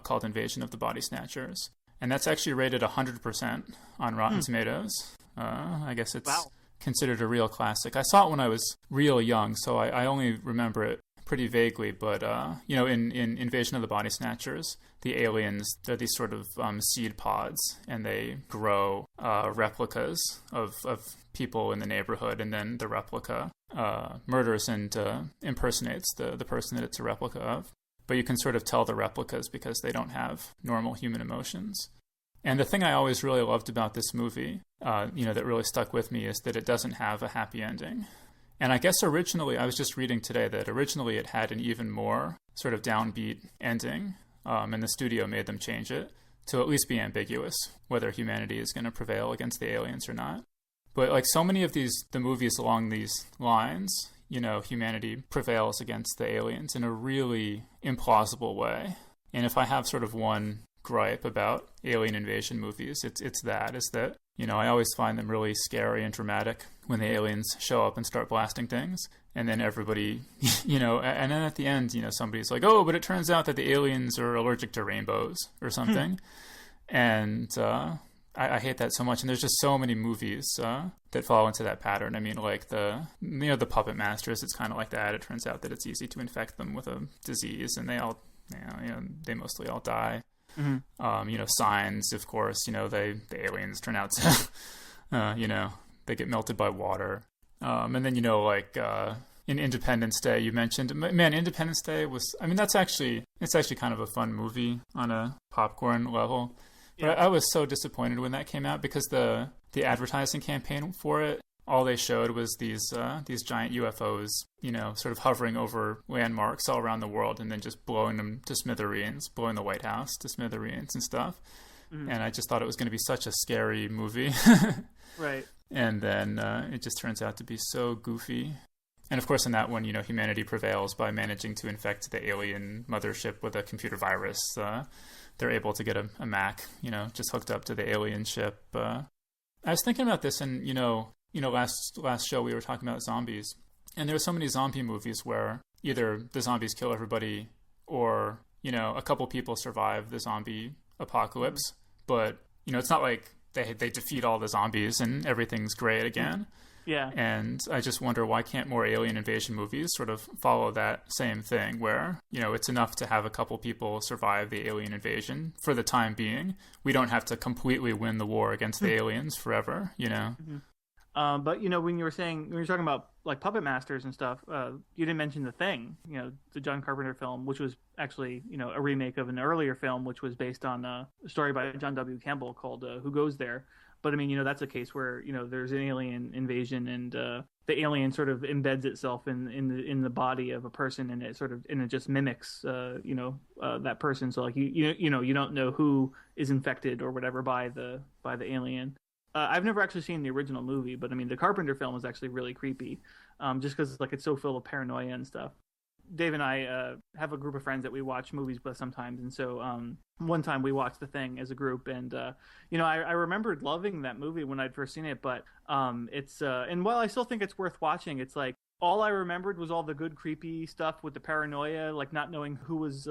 called Invasion of the Body Snatchers. And that's actually rated 100% on Rotten Tomatoes. I guess it's considered a real classic. I saw it when I was real young, so I only remember it pretty vaguely, but in Invasion of the Body Snatchers, the aliens, they're these sort of seed pods, and they grow replicas of people in the neighborhood, and then the replica murders and impersonates the person that it's a replica of. But you can sort of tell the replicas because they don't have normal human emotions. And the thing I always really loved about this movie, that really stuck with me, is that it doesn't have a happy ending. And I guess originally, I was just reading today that originally it had an even more sort of downbeat ending, and the studio made them change it to at least be ambiguous, whether humanity is going to prevail against the aliens or not. But like so many of the movies along these lines, humanity prevails against the aliens in a really implausible way. And if I have sort of one gripe about alien invasion movies, it's that I always find them really scary and dramatic when the aliens show up and start blasting things. And then everybody, and then at the end, somebody's like, oh, but it turns out that the aliens are allergic to rainbows or something. And I hate that so much. And there's just so many movies that fall into that pattern. I mean, like the Puppet Masters, it's kind of like that. It turns out that it's easy to infect them with a disease, and they all, they mostly all die. Mm-hmm. Signs, of course, the aliens turn out to, they get melted by water. And then, in Independence Day, you mentioned, man, Independence Day it's actually kind of a fun movie on a popcorn level. But I was so disappointed when that came out because the advertising campaign for it, all they showed was these giant UFOs, sort of hovering over landmarks all around the world and then just blowing them to smithereens, blowing the White House to smithereens and stuff. Mm-hmm. And I just thought it was going to be such a scary movie. Right. And then it just turns out to be so goofy. And of course, in that one, humanity prevails by managing to infect the alien mothership with a computer virus. They're able to get a Mac, just hooked up to the alien ship. I was thinking about this, and, last show we were talking about zombies, and there are so many zombie movies where either the zombies kill everybody or, a couple people survive the zombie apocalypse, but, it's not like they defeat all the zombies and everything's great again. Yeah. And I just wonder, why can't more alien invasion movies sort of follow that same thing where, it's enough to have a couple people survive the alien invasion for the time being. We don't have to completely win the war against the aliens forever, Mm-hmm. But when you were talking about like puppet masters and stuff, you didn't mention The Thing, the John Carpenter film, which was actually a remake of an earlier film, which was based on a story by John W. Campbell called Who Goes There. But I mean, that's a case where there's an alien invasion and the alien sort of embeds itself in the body of a person, and it just mimics that person. So like you don't know who is infected or whatever by the alien. I've never actually seen the original movie, but I mean, the Carpenter film is actually really creepy, just because like it's so full of paranoia and stuff. Dave and I have a group of friends that we watch movies with sometimes, and so one time we watched The Thing as a group, and I remembered loving that movie when I'd first seen it, but it's and while I still think it's worth watching, it's like all I remembered was all the good creepy stuff with the paranoia, like not knowing who was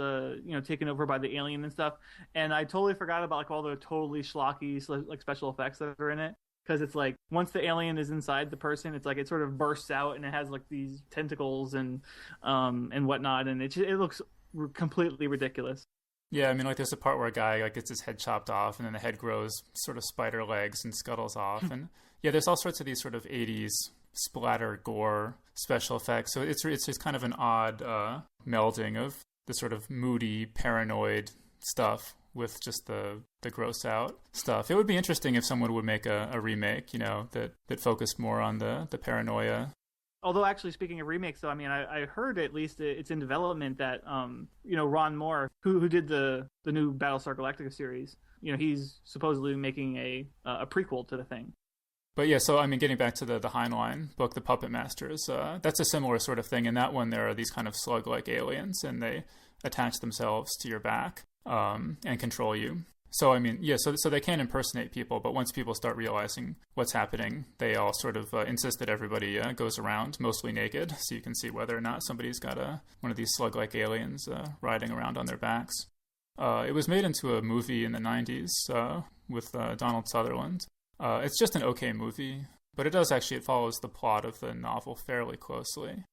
taken over by the alien and stuff, and I totally forgot about like all the totally schlocky like special effects that are in it. Because it's like once the alien is inside the person, it's like it sort of bursts out and it has like these tentacles and whatnot, and it looks completely ridiculous. Yeah, I mean, like there's a part where a guy like gets his head chopped off, and then the head grows sort of spider legs and scuttles off, and yeah, there's all sorts of these sort of 80s splatter gore special effects. So it's just kind of an odd melding of the sort of moody, paranoid stuff with just the gross out stuff. It would be interesting if someone would make a remake, that focused more on the paranoia. Although actually, speaking of remakes, though, I mean, I heard at least it's in development that Ron Moore, who did the new Battlestar Galactica series, he's supposedly making a prequel to The Thing. But yeah, so I mean, getting back to the Heinlein book, The Puppet Masters, that's a similar sort of thing. In that one, there are these kind of slug-like aliens, and they attach themselves to your back and control you. So I mean, yeah, so they can impersonate people, but once people start realizing what's happening, they all sort of insist that everybody goes around mostly naked, so you can see whether or not somebody's got one of these slug-like aliens riding around on their backs. It was made into a movie in the 90s with Donald Sutherland. It's just an okay movie, but it follows the plot of the novel fairly closely.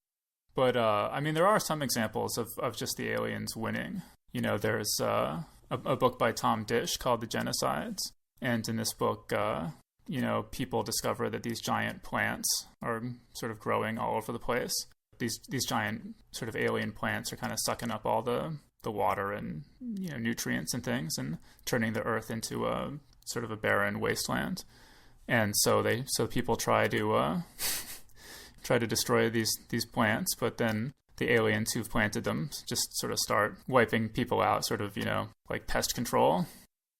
But I mean, there are some examples of just the aliens winning. There's a book by Tom Dish called The Genocides. And in this book, people discover that these giant plants are sort of growing all over the place. These giant sort of alien plants are kind of sucking up all the water and nutrients and things and turning the earth into a sort of a barren wasteland. And so people try to destroy these plants, but then the aliens who've planted them just sort of start wiping people out, sort of, like pest control.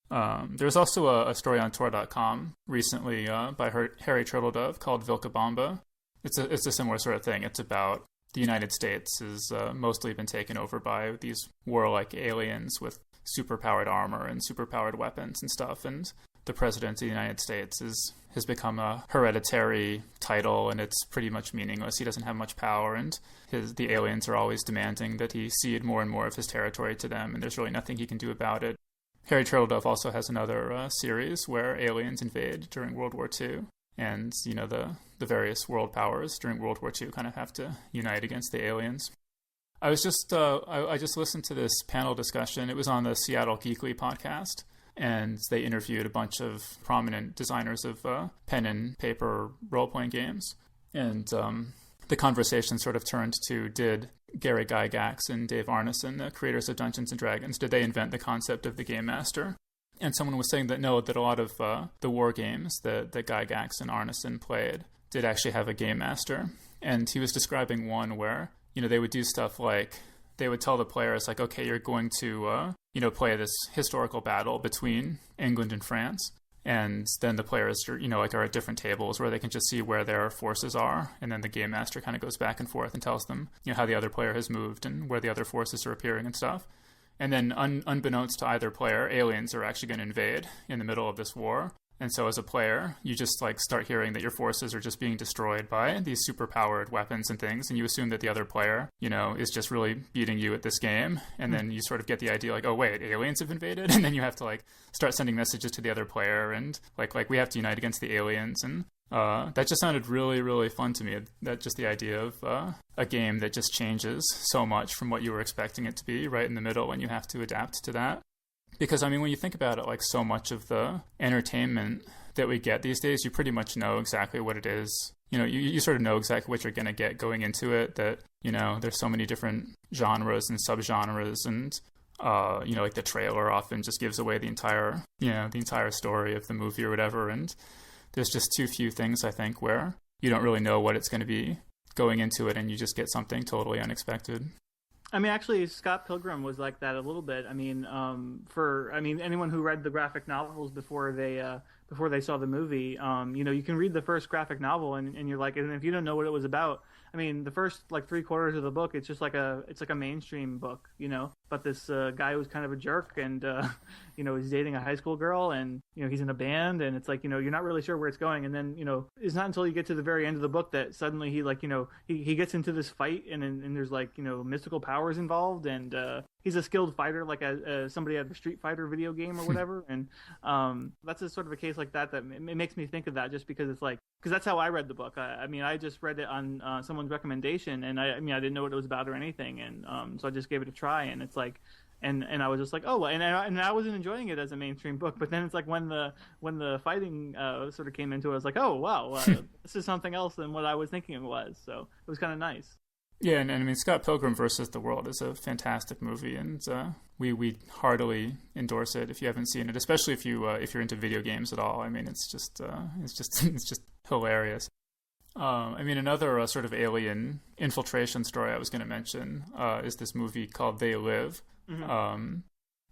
There's also a story on Tor.com recently by Harry Turtledove called Vilcabamba. It's a similar sort of thing. It's about the United States has mostly been taken over by these warlike aliens with superpowered armor and superpowered weapons and stuff, and the president of the United States has become a hereditary title, and it's pretty much meaningless. He doesn't have much power, and the aliens are always demanding that he cede more and more of his territory to them, and there's really nothing he can do about it. Harry Turtledove also has another series where aliens invade during World War II, and the various world powers during World War II kind of have to unite against the aliens. I just listened to this panel discussion. It was on the Seattle Geekly podcast, and they interviewed a bunch of prominent designers of pen and paper role-playing games. And the conversation sort of turned to, did Gary Gygax and Dave Arneson, the creators of Dungeons & Dragons, did they invent the concept of the Game Master? And someone was saying that no, that a lot of the war games that Gygax and Arneson played did actually have a Game Master. And he was describing one where, they would do stuff like, they would tell the players, like, okay, you're going to, play this historical battle between England and France. And then the players are, are at different tables where they can just see where their forces are. And then the game master kind of goes back and forth and tells them, how the other player has moved and where the other forces are appearing and stuff. And then unbeknownst to either player, aliens are actually going to invade in the middle of this war. And so as a player, you just like start hearing that your forces are just being destroyed by these super powered weapons and things. And you assume that the other player, you know, is just really beating you at this game. And then you sort of get the idea like, oh, wait, aliens have invaded. And then you have to like start sending messages to the other player. And like we have to unite against the aliens. And that just sounded really, really fun to me. That just the idea of a game that just changes so much from what you were expecting it to be right in the middle, and you have to adapt to that. Because, I mean, when you think about it, like so much of the entertainment that we get these days, you pretty much know exactly what it is. You know, you sort of know exactly what you're going to get going into it, that, you know, there's so many different genres and subgenres, and, you know, like the trailer often just gives away the entire story of the movie or whatever. And there's just too few things, I think, where you don't really know what it's going to be going into it, and you just get something totally unexpected. I mean, actually, Scott Pilgrim was like that a little bit. I mean, anyone who read the graphic novels before they saw the movie, you know, you can read the first graphic novel and you're like, and if you don't know what it was about, I mean, the first like 3/4 of the book, it's just like a mainstream book, you know. But this guy who's kind of a jerk, and you know, he's dating a high school girl, and you know, he's in a band, and it's like, you know, you're not really sure where it's going, and then, you know, it's not until you get to the very end of the book that suddenly he, like, you know, he gets into this fight, and there's like, you know, mystical powers involved, and he's a skilled fighter, like somebody at a Street Fighter video game or whatever, and that's a sort of a case like that it makes me think of that, just because it's like, because that's how I read the book. I mean, I just read it on someone's recommendation, and I mean, I didn't know what it was about or anything, and so I just gave it a try, and it's like, and I was just like, oh, and I wasn't enjoying it as a mainstream book, but then it's like when the fighting sort of came into it, I was like, oh wow, this is something else than what I was thinking it was. So it was kind of nice. Yeah, and I mean, Scott Pilgrim versus the World is a fantastic movie, and we heartily endorse it if you haven't seen it, especially if you're into video games at all. I mean, it's just hilarious. I mean, another sort of alien infiltration story I was going to mention is this movie called They Live. Mm-hmm.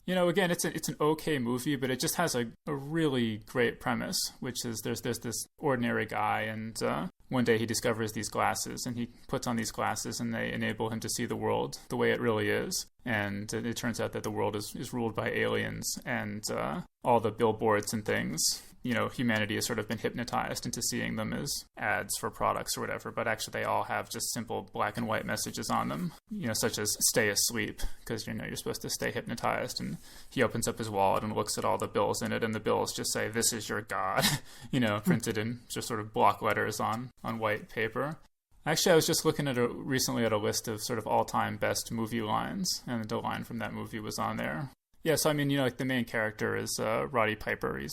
You know, again, it's an okay movie, but it just has a really great premise, which is there's this ordinary guy, and one day he discovers these glasses, and he puts on these glasses, and they enable him to see the world the way it really is. And it turns out that the world is ruled by aliens, and all the billboards and things, you know, humanity has sort of been hypnotized into seeing them as ads for products or whatever, but actually they all have just simple black and white messages on them, you know, such as stay asleep, because, you know, you're supposed to stay hypnotized. And he opens up his wallet and looks at all the bills in it, and the bills just say, "This is your God," you know, printed in just sort of block letters on white paper. Actually, I was just looking recently at a list of sort of all-time best movie lines, and the line from that movie was on there. Yeah, so I mean, you know, like the main character is Roddy Piper. He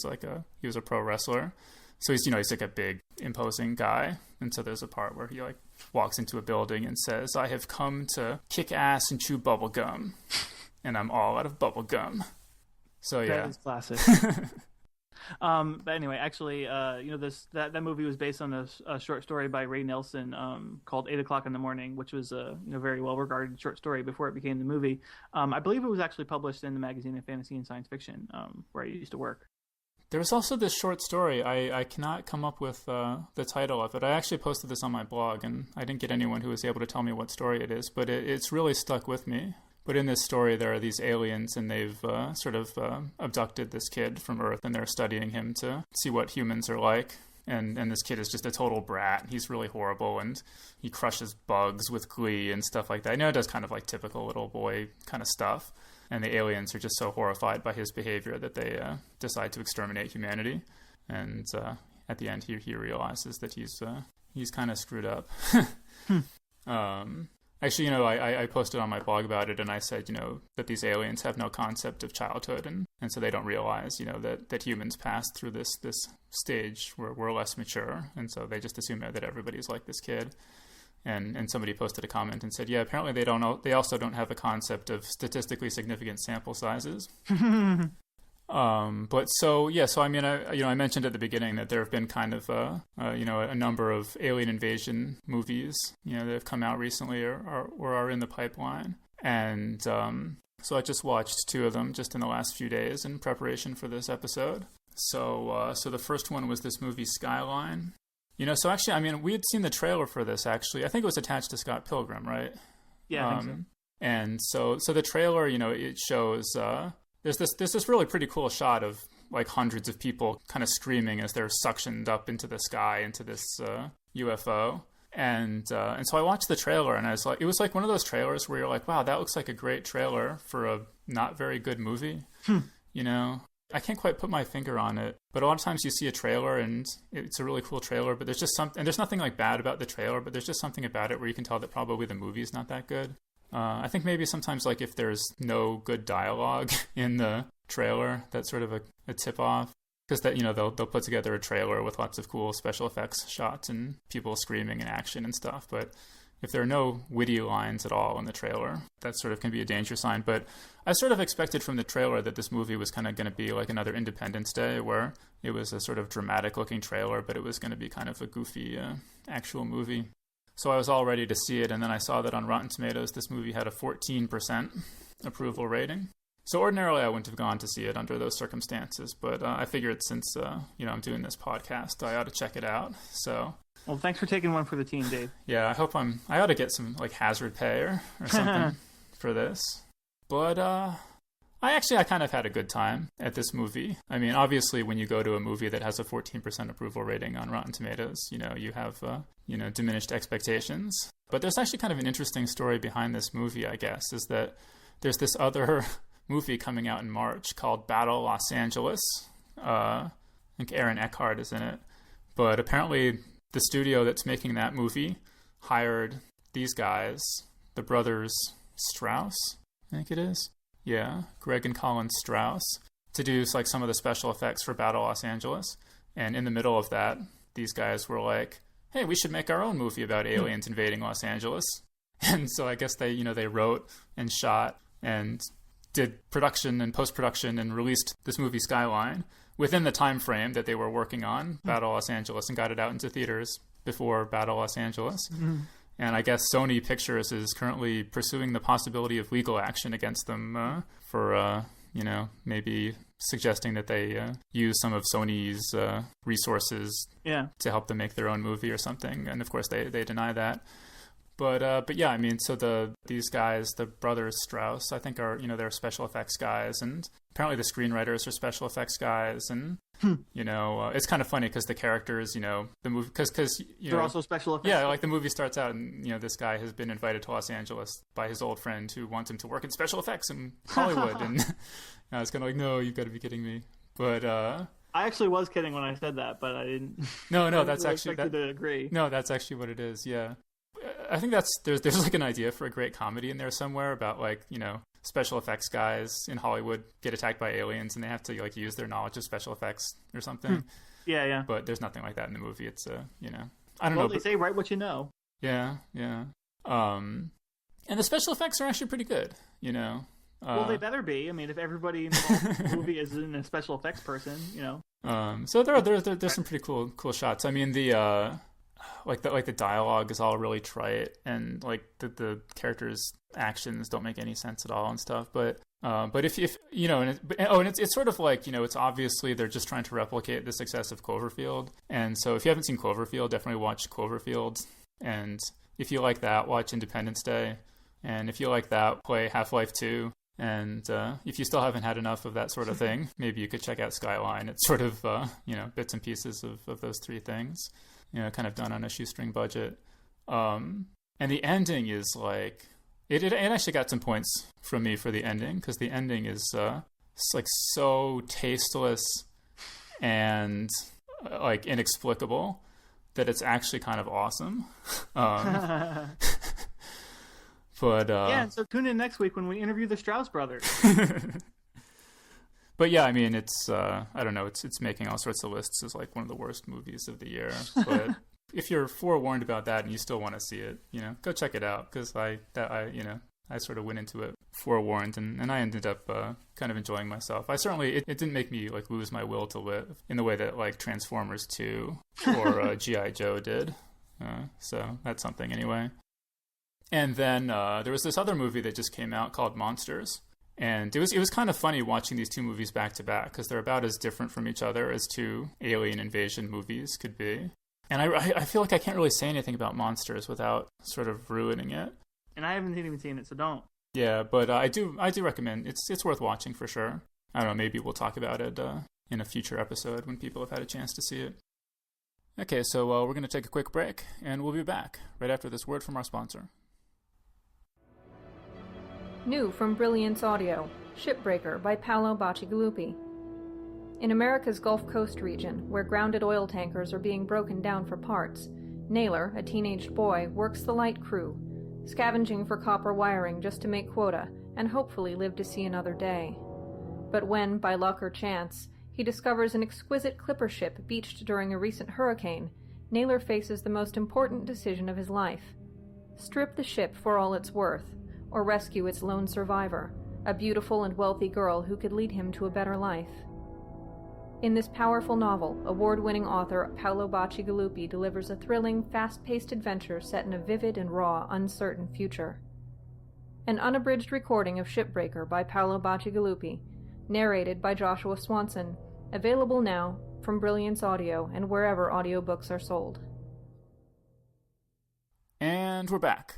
was a pro wrestler, so he's like a big, imposing guy. And so there's a part where he like walks into a building and says, "I have come to kick ass and chew bubble gum, and I'm all out of bubble gum." So yeah, that is classic. But anyway, actually, you know, that movie was based on a short story by Ray Nelson called 8 O'Clock in the Morning, which was a very well regarded short story before it became the movie. I believe it was actually published in the magazine of Fantasy and Science Fiction, where I used to work. There was also this short story. I cannot come up with the title of it. I actually posted this on my blog, and I didn't get anyone who was able to tell me what story it is, but it's really stuck with me. But in this story, there are these aliens, and they've sort of abducted this kid from Earth, and they're studying him to see what humans are like. And this kid is just a total brat. He's really horrible, and he crushes bugs with glee and stuff like that. I know it does kind of like typical little boy kind of stuff. And the aliens are just so horrified by his behavior that they decide to exterminate humanity. And at the end, he realizes that he's kind of screwed up. Actually, you know, I posted on my blog about it, and I said, you know, that these aliens have no concept of childhood, and so they don't realize, you know, that humans pass through this stage where we're less mature, and so they just assume that everybody's like this kid. And somebody posted a comment and said, yeah, apparently they also don't have a concept of statistically significant sample sizes. But so I mean, I mentioned at the beginning that there have been kind of a number of alien invasion movies, you know, that have come out recently or are in the pipeline, and so I just watched 2 of them just in the last few days in preparation for this episode. So the first one was this movie Skyline. You know, so actually, I mean, we had seen the trailer for this. Actually, I think it was attached to Scott Pilgrim, right? Yeah, I think so. And so the trailer, you know, it shows. There's this really pretty cool shot of like hundreds of people kind of screaming as they're suctioned up into the sky, into this UFO. And so I watched the trailer, and I was like, it was like one of those trailers where you're like, wow, that looks like a great trailer for a not very good movie. You know, I can't quite put my finger on it, but a lot of times you see a trailer and it's a really cool trailer, but there's just something, and there's nothing like bad about the trailer, but there's just something about it where you can tell that probably the movie's not that good. I think maybe sometimes like if there's no good dialogue in the trailer, that's sort of a tip off. Because that, you know, they'll put together a trailer with lots of cool special effects shots and people screaming and action and stuff. But if there are no witty lines at all in the trailer, that sort of can be a danger sign. But I sort of expected from the trailer that this movie was kind of going to be like another Independence Day, where it was a sort of dramatic looking trailer, but it was going to be kind of a goofy actual movie. So I was all ready to see it, and then I saw that on Rotten Tomatoes, this movie had a 14% approval rating. So ordinarily I wouldn't have gone to see it under those circumstances, but I figured since, I'm doing this podcast, I ought to check it out. So, well, thanks for taking one for the team, Dave. Yeah, I ought to get some like hazard pay or something for this. But I kind of had a good time at this movie. I mean, obviously when you go to a movie that has a 14% approval rating on Rotten Tomatoes, you know, you have, diminished expectations. But there's actually kind of an interesting story behind this movie, I guess, is that there's this other movie coming out in March called Battle Los Angeles. I think Aaron Eckhart is in it. But apparently the studio that's making that movie hired these guys, the brothers Strauss, I think it is. Yeah, Greg and Colin Strauss, to do like some of the special effects for Battle Los Angeles. And in the middle of that, these guys were like, hey, we should make our own movie about aliens invading Los Angeles. And so I guess they wrote and shot and did production and post-production and released this movie Skyline within the time frame that they were working on Battle Los Angeles, and got it out into theaters before Battle Los Angeles. And I guess Sony Pictures is currently pursuing the possibility of legal action against them for maybe suggesting that they use some of Sony's resources to help them make their own movie or something. And of course they deny that. But yeah, I mean, so these guys, the brothers Strauss, I think are, they're special effects guys, and apparently the screenwriters are special effects guys, and it's kind of funny because the characters, the movie, because they're also special effects. Yeah, like the movie starts out, and this guy has been invited to Los Angeles by his old friend who wants him to work in special effects in Hollywood, and I was kind of like, no, you've got to be kidding me. But I actually was kidding when I said that, but I didn't. No, that's really actually to agree. No, that's actually what it is. Yeah. I think there's like an idea for a great comedy in there somewhere about like, special effects guys in Hollywood get attacked by aliens and they have to like use their knowledge of special effects or something. Yeah. But there's nothing like that in the movie. It's I don't know. Well, they say write what you know. Yeah. And the special effects are actually pretty good, Well, they better be. I mean, if everybody involved in the movie is a special effects person, So there's some pretty cool shots. I mean, the the dialogue is all really trite, and like the characters' actions don't make any sense at all and stuff. But if it's sort of like, it's obviously they're just trying to replicate the success of Cloverfield. And so if you haven't seen Cloverfield, definitely watch Cloverfield. And if you like that, watch Independence Day. And if you like that, play Half-Life 2. And if you still haven't had enough of that sort of thing, maybe you could check out Skyline. It's sort of bits and pieces of those three things. Kind of done on a shoestring budget. And the ending is like, it actually got some points from me for the ending, because the ending is it's like so tasteless and like inexplicable that it's actually kind of awesome. But yeah, so tune in next week when we interview the Strauss brothers. But yeah, I mean, it's I don't know, it's making all sorts of lists as like one of the worst movies of the year. But if you're forewarned about that and you still want to see it, go check it out, because I sort of went into it forewarned, and I ended up kind of enjoying myself. It didn't make me like lose my will to live in the way that like Transformers 2 or G.I. Joe did. So that's something anyway. And then there was this other movie that just came out called Monsters. And it was kind of funny watching these two movies back to back, because they're about as different from each other as two alien invasion movies could be. And I feel like I can't really say anything about Monsters without sort of ruining it. And I haven't even seen it, so don't. Yeah, but I do recommend it's worth watching for sure. I don't know, maybe we'll talk about it in a future episode when people have had a chance to see it. Okay, so we're going to take a quick break, and we'll be back right after this word from our sponsor. New from Brilliance Audio, Shipbreaker by Paolo Bacigalupi. In America's Gulf Coast region, where grounded oil tankers are being broken down for parts, Naylor, a teenaged boy, works the light crew, scavenging for copper wiring just to make quota and hopefully live to see another day. But when, by luck or chance, he discovers an exquisite clipper ship beached during a recent hurricane, Naylor faces the most important decision of his life. Strip the ship for all it's worth, or rescue its lone survivor, a beautiful and wealthy girl who could lead him to a better life. In this powerful novel, award-winning author Paolo Bacigalupi delivers a thrilling, fast-paced adventure set in a vivid and raw, uncertain future. An unabridged recording of Shipbreaker by Paolo Bacigalupi, narrated by Joshua Swanson, available now from Brilliance Audio and wherever audiobooks are sold. And we're back.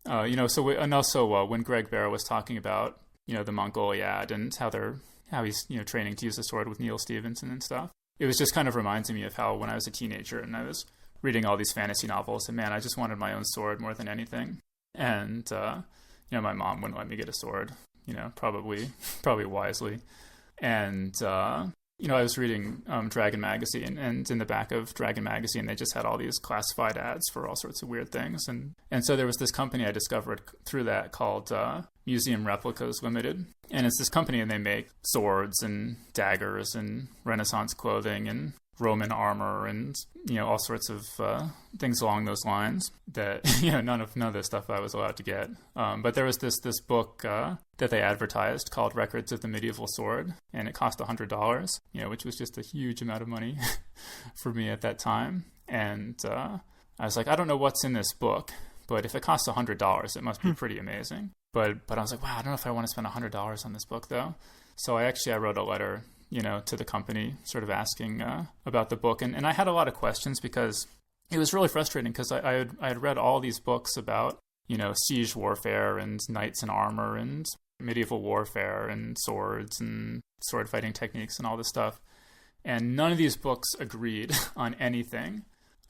When Greg Bear was talking about, the Mongoliad and how he's training to use the sword with Neil Stephenson and stuff, it was just kind of reminding me of how when I was a teenager and I was reading all these fantasy novels, and man, I just wanted my own sword more than anything. And my mom wouldn't let me get a sword, probably wisely. And I was reading Dragon Magazine, and in the back of Dragon Magazine, they just had all these classified ads for all sorts of weird things. And so there was this company I discovered through that called Museum Replicas Limited. And it's this company, and they make swords and daggers and Renaissance clothing and Roman armor and, all sorts of things along those lines that, none of this stuff I was allowed to get. But there was this book that they advertised called Records of the Medieval Sword, and it cost $100, which was just a huge amount of money for me at that time. And I was like, I don't know what's in this book, but if it costs $100, it must be pretty amazing. But I was like, wow, I don't know if I want to spend $100 on this book, though. So I wrote a letter to the company, sort of asking about the book. And I had a lot of questions because it was really frustrating because I had read all these books about, siege warfare and knights in armor and medieval warfare and swords and sword fighting techniques and all this stuff. And none of these books agreed on anything.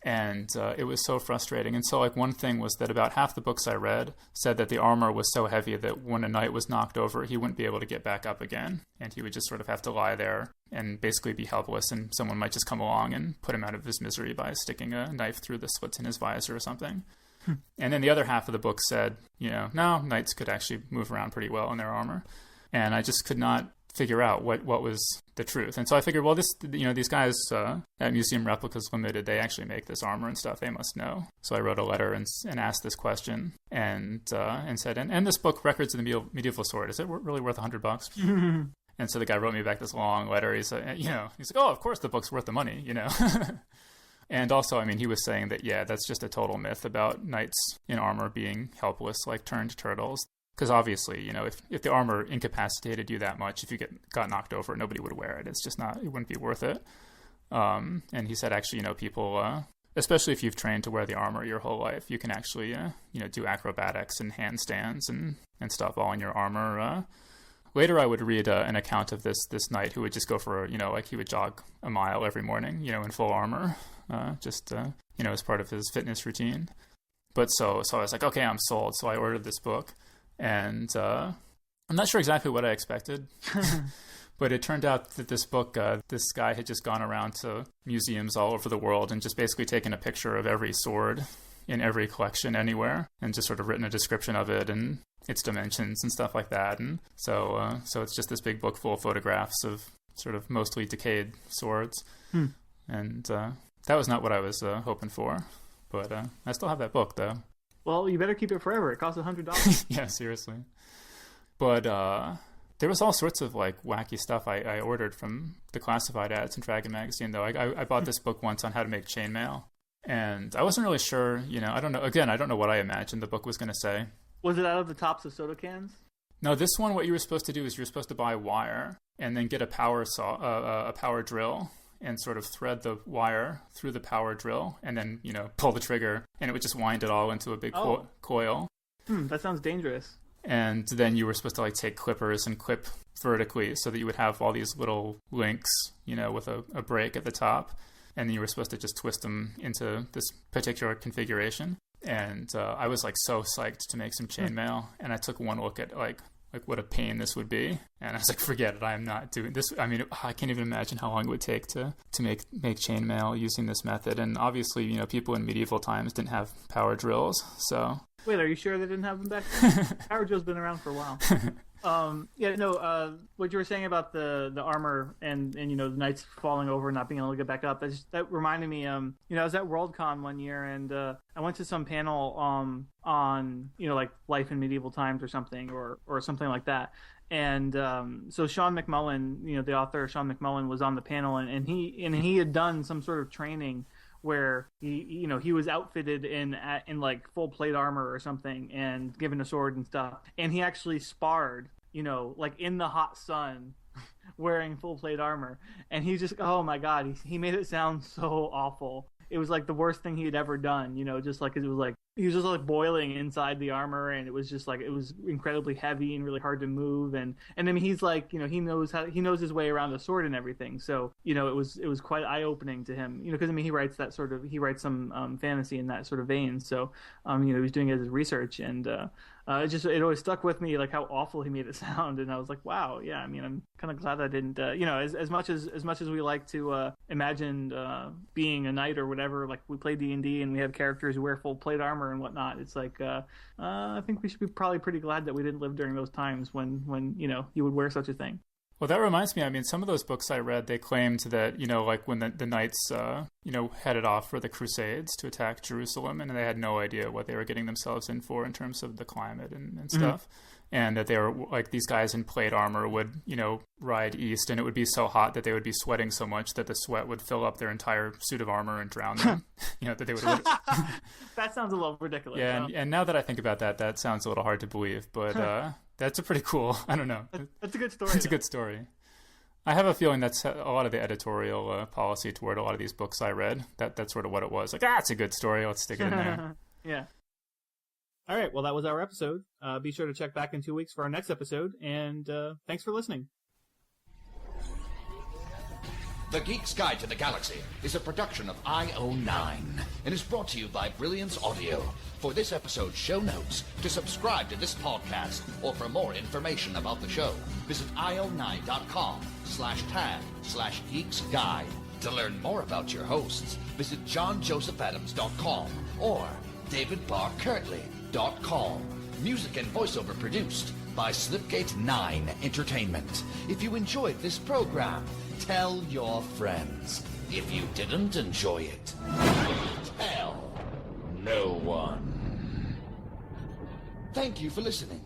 And it was so frustrating. And so one thing was that about half the books I read said that the armor was so heavy that when a knight was knocked over, he wouldn't be able to get back up again. And he would just sort of have to lie there and basically be helpless. And someone might just come along and put him out of his misery by sticking a knife through the slits in his visor or something. And then the other half of the book said, no, knights could actually move around pretty well in their armor. And I just could not figure out what was the truth. And so I figured, well, these guys at Museum Replicas Limited, they actually make this armor and stuff. They must know. So I wrote a letter and asked this question and said, and this book, Records of the Medieval Sword, is it really worth $100? And so the guy wrote me back this long letter. He's like, oh, of course the book's worth the money, And also, he was saying that, yeah, that's just a total myth about knights in armor being helpless, like turned turtles. Because obviously, if the armor incapacitated you that much, if you got knocked over, nobody would wear it. It's just it wouldn't be worth it. And he said, actually, people, especially if you've trained to wear the armor your whole life, you can actually, do acrobatics and handstands and stuff all in your armor. Later, I would read an account of this knight who would just go for, he would jog a mile every morning, in full armor, as part of his fitness routine. But so I was like, okay, I'm sold. So I ordered this book. And I'm not sure exactly what I expected, but it turned out that this book, this guy had just gone around to museums all over the world and just basically taken a picture of every sword in every collection anywhere and just sort of written a description of it and its dimensions and stuff like that. And so it's just this big book full of photographs of sort of mostly decayed swords. And that was not what I was hoping for, but I still have that book, though. Well, you better keep it forever. It costs $100. Yeah, seriously. But there was all sorts of wacky stuff I ordered from the classified ads in Dragon Magazine, though. I bought this book once on how to make chainmail, and I wasn't really sure. I don't know. Again, I don't know what I imagined the book was going to say. Was it out of the tops of soda cans? No, this one, what you were supposed to do is you were supposed to buy wire and then get a power drill and sort of thread the wire through the power drill and then, pull the trigger and it would just wind it all into a big coil. That sounds dangerous. And then you were supposed to like take clippers and clip vertically so that you would have all these little links, with a break at the top. And then you were supposed to just twist them into this particular configuration. And I was like so psyched to make some chainmail. And I took one look at like what a pain this would be. And I was like, forget it. I am not doing this. I mean, I can't even imagine how long it would take to make chainmail using this method. And obviously, people in medieval times didn't have power drills. So wait, are you sure they didn't have them back then? Power drill's been around for a while. What you were saying about the armor and the knights falling over and not being able to get back up, that reminded me, I was at Worldcon one year and I went to some panel on like life in medieval times or something or something like that. And so Sean McMullen, the author Sean McMullen, was on the panel and he had done some sort of training where he was outfitted in like full plate armor or something and given a sword and stuff, and he actually sparred like in the hot sun wearing full plate armor, and he just, oh my god, he made it sound so awful. It was like the worst thing he had ever done, just like it was like he was just like boiling inside the armor, and it was just like it was incredibly heavy and really hard to move, and I mean he's like he knows his way around the sword and everything, so it was quite eye opening to him, because I mean he writes some fantasy in that sort of vein, so he was doing it as research, and it always stuck with me like how awful he made it sound, and I was like, wow, yeah, I mean I'm kind of glad I didn't as much as we like to imagine being a knight or whatever, like we play D&D and we have characters who wear full plate armor and whatnot, it's like I think we should be probably pretty glad that we didn't live during those times when you would wear such a thing. Well, that reminds me, I mean, some of those books I read, they claimed that, like when the knights, headed off for the Crusades to attack Jerusalem, and they had no idea what they were getting themselves in for in terms of the climate and stuff. Mm-hmm. And that they were, like, these guys in plate armor would, ride east, and it would be so hot that they would be sweating so much that the sweat would fill up their entire suit of armor and drown them. That they would... That sounds a little ridiculous. Yeah, and now that I think about that, that sounds a little hard to believe, but... That's a pretty cool, I don't know. That's a good story. It's a good story. I have a feeling that's a lot of the editorial policy toward a lot of these books I read. That's sort of what it was. Like, it's a good story. Let's stick it in there. Yeah. All right. Well, that was our episode. Be sure to check back in 2 weeks for our next episode. And thanks for listening. The Geek's Guide to the Galaxy is a production of IO9 and is brought to you by Brilliance Audio. For this episode's show notes, to subscribe to this podcast, or for more information about the show, visit io9.com/tab/geeksguide. To learn more about your hosts, visit johnjosephadams.com or davidbarkirtley.com. Music and voiceover produced by Slipgate 9 Entertainment. If you enjoyed this program, tell your friends. If you didn't enjoy it, tell no one. Thank you for listening.